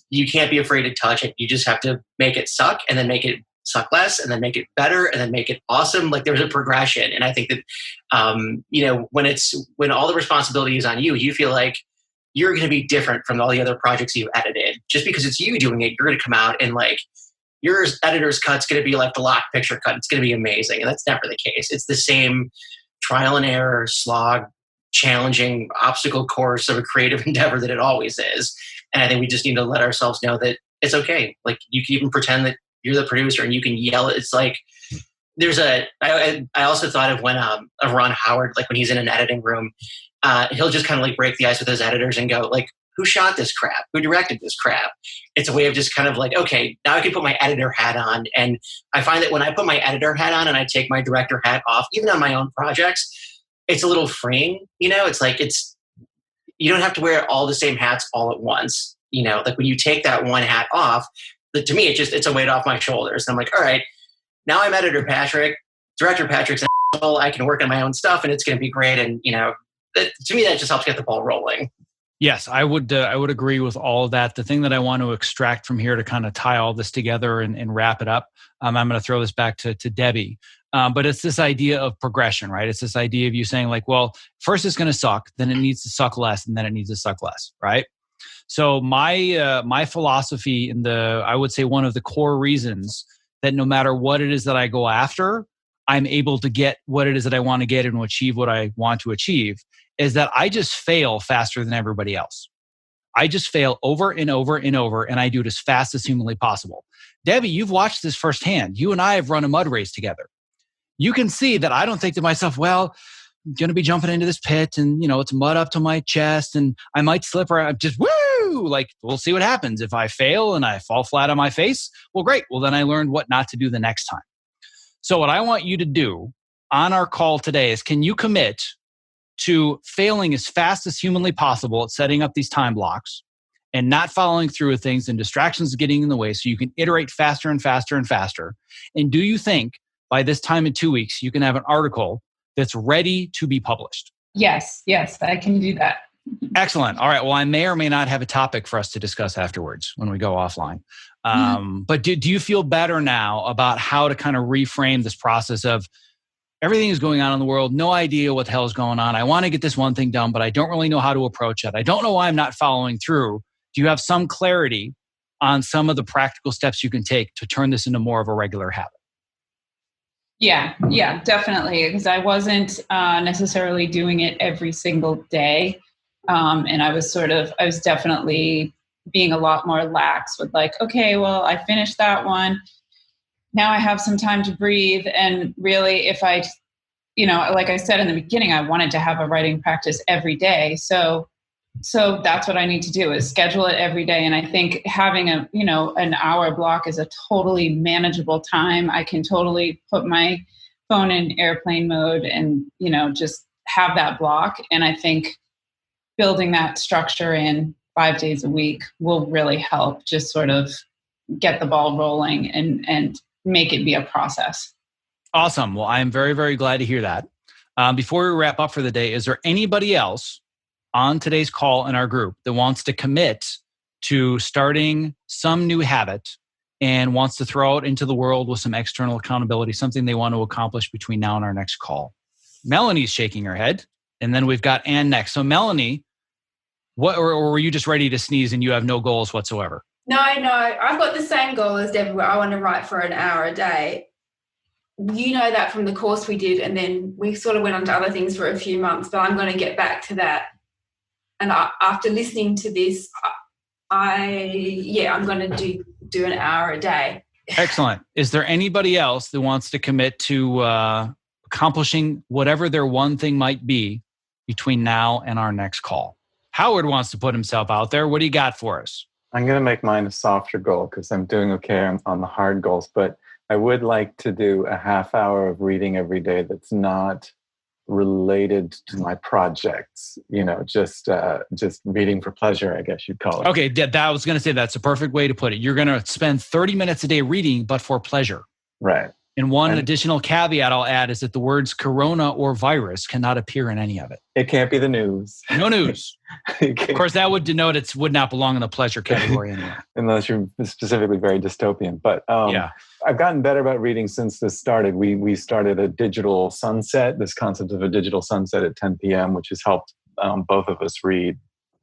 you can't be afraid to touch it. You just have to make it suck, and then make it suck less, and then make it better, and then make it awesome. Like, there's a progression. And I think that, when all the responsibility is on you, you feel like you're going to be different from all the other projects you've edited. Just because it's you doing it, you're going to come out and your editor's cut's going to be like the lock picture cut. It's going to be amazing. And that's never the case. It's the same trial and error, slog, challenging obstacle course of a creative endeavor that it always is. And I think we just need to let ourselves know that it's okay. Like, you can even pretend that you're the producer and you can yell. It's like, I also thought of when of Ron Howard, like when he's in an editing room, he'll just kind of break the ice with his editors and go who shot this crap? Who directed this crap? It's a way of just kind of okay, now I can put my editor hat on. And I find that when I put my editor hat on and I take my director hat off, even on my own projects, it's a little freeing. It's you don't have to wear all the same hats all at once. When you take that one hat off, to me, it's a weight off my shoulders. And I'm like, all right, now I'm editor Patrick, director Patrick's an asshole. I can work on my own stuff and it's going to be great. And, to me, that just helps get the ball rolling. Yes, I would agree with all of that. The thing that I want to extract from here to kind of tie all this together and wrap it up, I'm going to throw this back to Debbie. But it's this idea of progression, right? It's this idea of you saying well, first it's going to suck, then it needs to suck less, and then it needs to suck less, right? So my philosophy I would say one of the core reasons that no matter what it is that I go after, I'm able to get what it is that I want to get and achieve what I want to achieve, is that I just fail faster than everybody else. I just fail over and over and over, and I do it as fast as humanly possible. Debbie, you've watched this firsthand. You and I have run a mud race together. You can see that I don't think to myself, well, I'm going to be jumping into this pit and, it's mud up to my chest and I might slip or I'm just, woo! We'll see what happens. If I fail and I fall flat on my face, well, great. Well, then I learned what not to do the next time. So what I want you to do on our call today is, can you commit to failing as fast as humanly possible at setting up these time blocks and not following through with things and distractions getting in the way so you can iterate faster and faster and faster? And do you think by this time in 2 weeks, you can have an article that's ready to be published? Yes, I can do that. Excellent. All right. Well, I may or may not have a topic for us to discuss afterwards when we go offline. But do you feel better now about how to kind of reframe this process of everything is going on in the world, no idea what the hell is going on. I want to get this one thing done, but I don't really know how to approach it. I don't know why I'm not following through. Do you have some clarity on some of the practical steps you can take to turn this into more of a regular habit? Yeah, definitely. Because I wasn't necessarily doing it every single day. And I was definitely being a lot more lax with okay, well, I finished that one. Now I have some time to breathe. And really, if I, like I said in the beginning, I wanted to have a writing practice every day. So So that's what I need to do, is schedule it every day. And I think having an hour block is a totally manageable time. I can totally put my phone in airplane mode and, just have that block. And I think building that structure in 5 days a week will really help just sort of get the ball rolling and make it be a process. Awesome. Well, I am very, very glad to hear that. Before we wrap up for the day, is there anybody else on today's call in our group that wants to commit to starting some new habit and wants to throw it into the world with some external accountability, something they want to accomplish between now and our next call? Melanie's shaking her head. And then we've got Ann next. So Melanie, or were you just ready to sneeze and you have no goals whatsoever? No, I've got the same goal as Deborah. I want to write for an hour a day. You know that from the course we did, and then we sort of went on to other things for a few months, but I'm going to get back to that. And after listening to this, I'm going to do an hour a day. Excellent. Is there anybody else that wants to commit to accomplishing whatever their one thing might be between now and our next call? Howard wants to put himself out there. What do you got for us? I'm going to make mine a softer goal because I'm doing okay on the hard goals, but I would like to do a half hour of reading every day that's not related to my projects, just reading for pleasure, I guess you'd call it. Okay, I was going to say that's a perfect way to put it. You're going to spend 30 minutes a day reading, but for pleasure. Right. And one additional caveat I'll add is that the words corona or virus cannot appear in any of it. It can't be the news. No news. Of course, that would denote it would not belong in the pleasure category anyway. Unless you're specifically very dystopian. But I've gotten better about reading since this started. We started a digital sunset, this concept of a digital sunset at 10 p.m., which has helped both of us read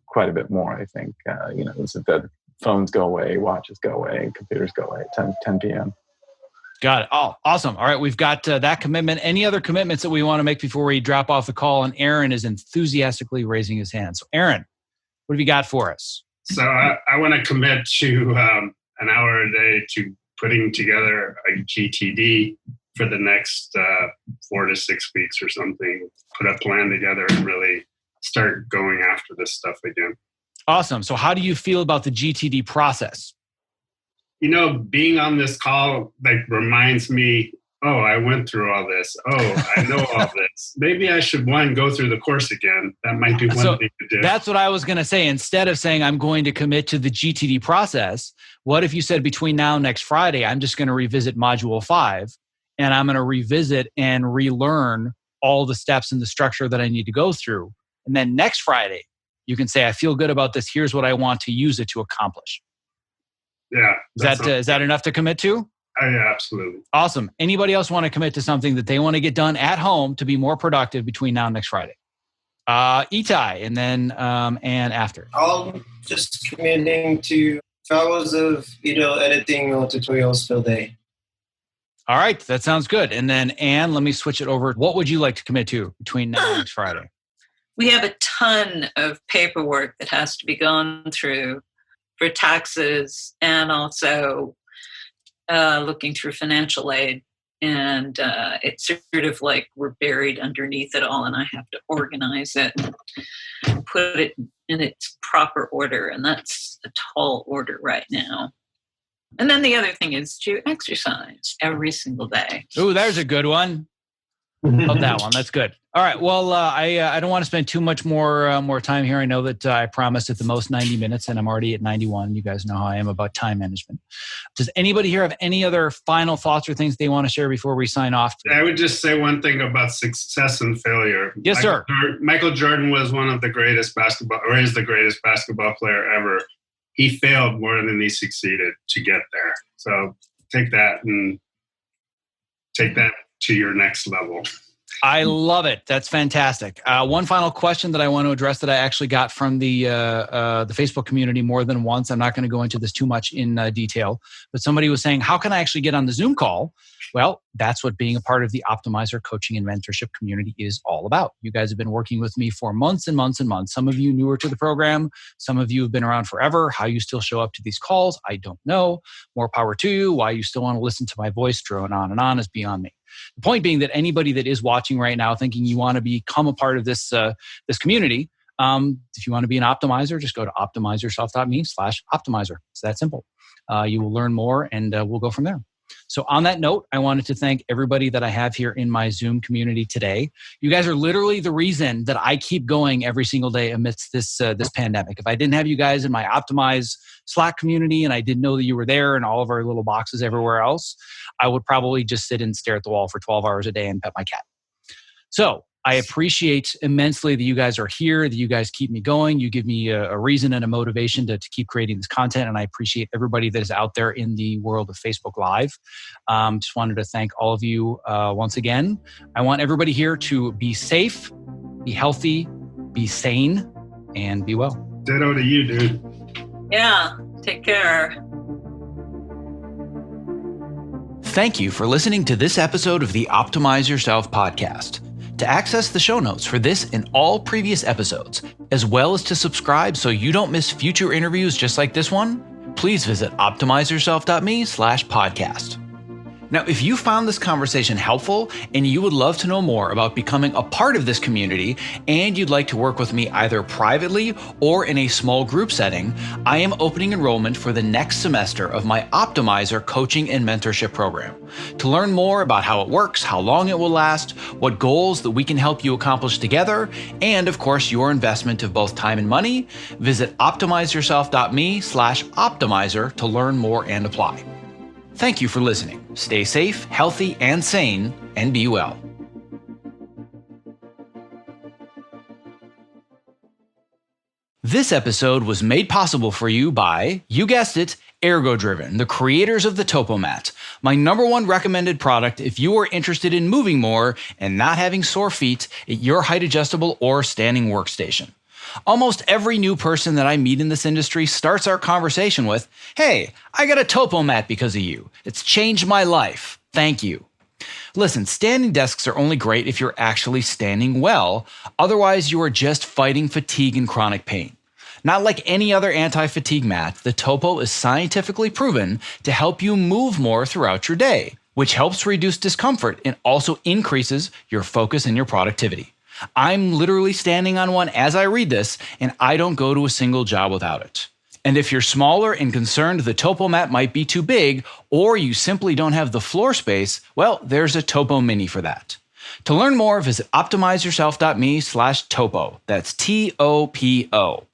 quite a bit more, I think. The phones go away, watches go away, computers go away at 10 p.m. Got it. Oh, awesome. All right. We've got that commitment. Any other commitments that we want to make before we drop off the call? And Aaron is enthusiastically raising his hand. So Aaron, what have you got for us? So I want to commit to an hour a day to putting together a GTD for the next 4 to 6 weeks or something. Put a plan together and really start going after this stuff again. Awesome. So how do you feel about the GTD process? Being on this call reminds me, I went through all this. I know all this. Maybe I should, go through the course again. That might be one thing to do. That's what I was going to say. Instead of saying I'm going to commit to the GTD process, what if you said between now and next Friday, I'm just going to revisit Module 5 and I'm going to revisit and relearn all the steps and the structure that I need to go through. And then next Friday, you can say, I feel good about this. Here's what I want to use it to accomplish. Yeah. Is that enough to commit to? Yeah, absolutely. Awesome. Anybody else want to commit to something that they want to get done at home to be more productive between now and next Friday? Itai, and then Ann after. I'm just committing to hours of editing or tutorials per day. All right, that sounds good. And then Ann, let me switch it over. What would you like to commit to between now and next Friday? We have a ton of paperwork that has to be gone through for taxes and also looking through financial aid. And it's sort of like we're buried underneath it all, and I have to organize it and put it in its proper order. And that's a tall order right now. And then the other thing is to exercise every single day. Ooh, there's a good one. Love that one. That's good. All right. Well, I don't want to spend too much more time here. I know that I promised at the most 90 minutes, and I'm already at 91. You guys know how I am about time management. Does anybody here have any other final thoughts or things they want to share before we sign off? I would just say one thing about success and failure. Yes, sir. Michael Jordan was one of the greatest is the greatest basketball player ever. He failed more than he succeeded to get there. So take that to your next level. I love it. That's fantastic. One final question that I want to address that I actually got from the Facebook community more than once. I'm not going to go into this too much in detail, but somebody was saying, how can I actually get on the Zoom call? Well, that's what being a part of the Optimizer coaching and mentorship community is all about. You guys have been working with me for months and months and months. Some of you newer to the program. Some of you have been around forever. How you still show up to these calls, I don't know. More power to you. Why you still want to listen to my voice drone on and on is beyond me. The point being that anybody that is watching right now thinking you want to become a part of this community, If you want to be an optimizer, just go to optimizeyourself.me/optimizer. It's that simple. You will learn more and we'll go from there. So on that note, I wanted to thank everybody that I have here in my Zoom community today. You guys are literally the reason that I keep going every single day amidst this pandemic. If I didn't have you guys in my Optimize Slack community and I didn't know that you were there and all of our little boxes everywhere else, I would probably just sit and stare at the wall for 12 hours a day and pet my cat. So I appreciate immensely that you guys are here, that you guys keep me going. You give me a reason and a motivation to keep creating this content. And I appreciate everybody that is out there in the world of Facebook Live. Just wanted to thank all of you once again. I want everybody here to be safe, be healthy, be sane, and be well. Ditto to you, dude. Yeah, take care. Thank you for listening to this episode of the Optimize Yourself podcast. To access the show notes for this and all previous episodes, as well as to subscribe so you don't miss future interviews just like this one, please visit optimizeyourself.me/podcast. Now, if you found this conversation helpful and you would love to know more about becoming a part of this community and you'd like to work with me either privately or in a small group setting, I am opening enrollment for the next semester of my Optimizer coaching and mentorship program. To learn more about how it works, how long it will last, what goals that we can help you accomplish together, and of course, your investment of both time and money, visit optimizeyourself.me/optimizer to learn more and apply. Thank you for listening. Stay safe, healthy, and sane, and be well. This episode was made possible for you by, you guessed it, Ergo-Driven, the creators of the Topomat, my #1 recommended product if you are interested in moving more and not having sore feet at your height adjustable or standing workstation. Almost every new person that I meet in this industry starts our conversation with, "Hey, I got a Topomat because of you. It's changed my life. Thank you." Listen, standing desks are only great if you're actually standing well. Otherwise, you are just fighting fatigue and chronic pain. Not like any other anti-fatigue mat, the Topo is scientifically proven to help you move more throughout your day, which helps reduce discomfort and also increases your focus and your productivity. I'm literally standing on one as I read this, and I don't go to a single job without it. And if you're smaller and concerned the Topo mat might be too big, or you simply don't have the floor space, well, there's a Topo Mini for that. To learn more, visit optimizeyourself.me/topo. That's TOPO.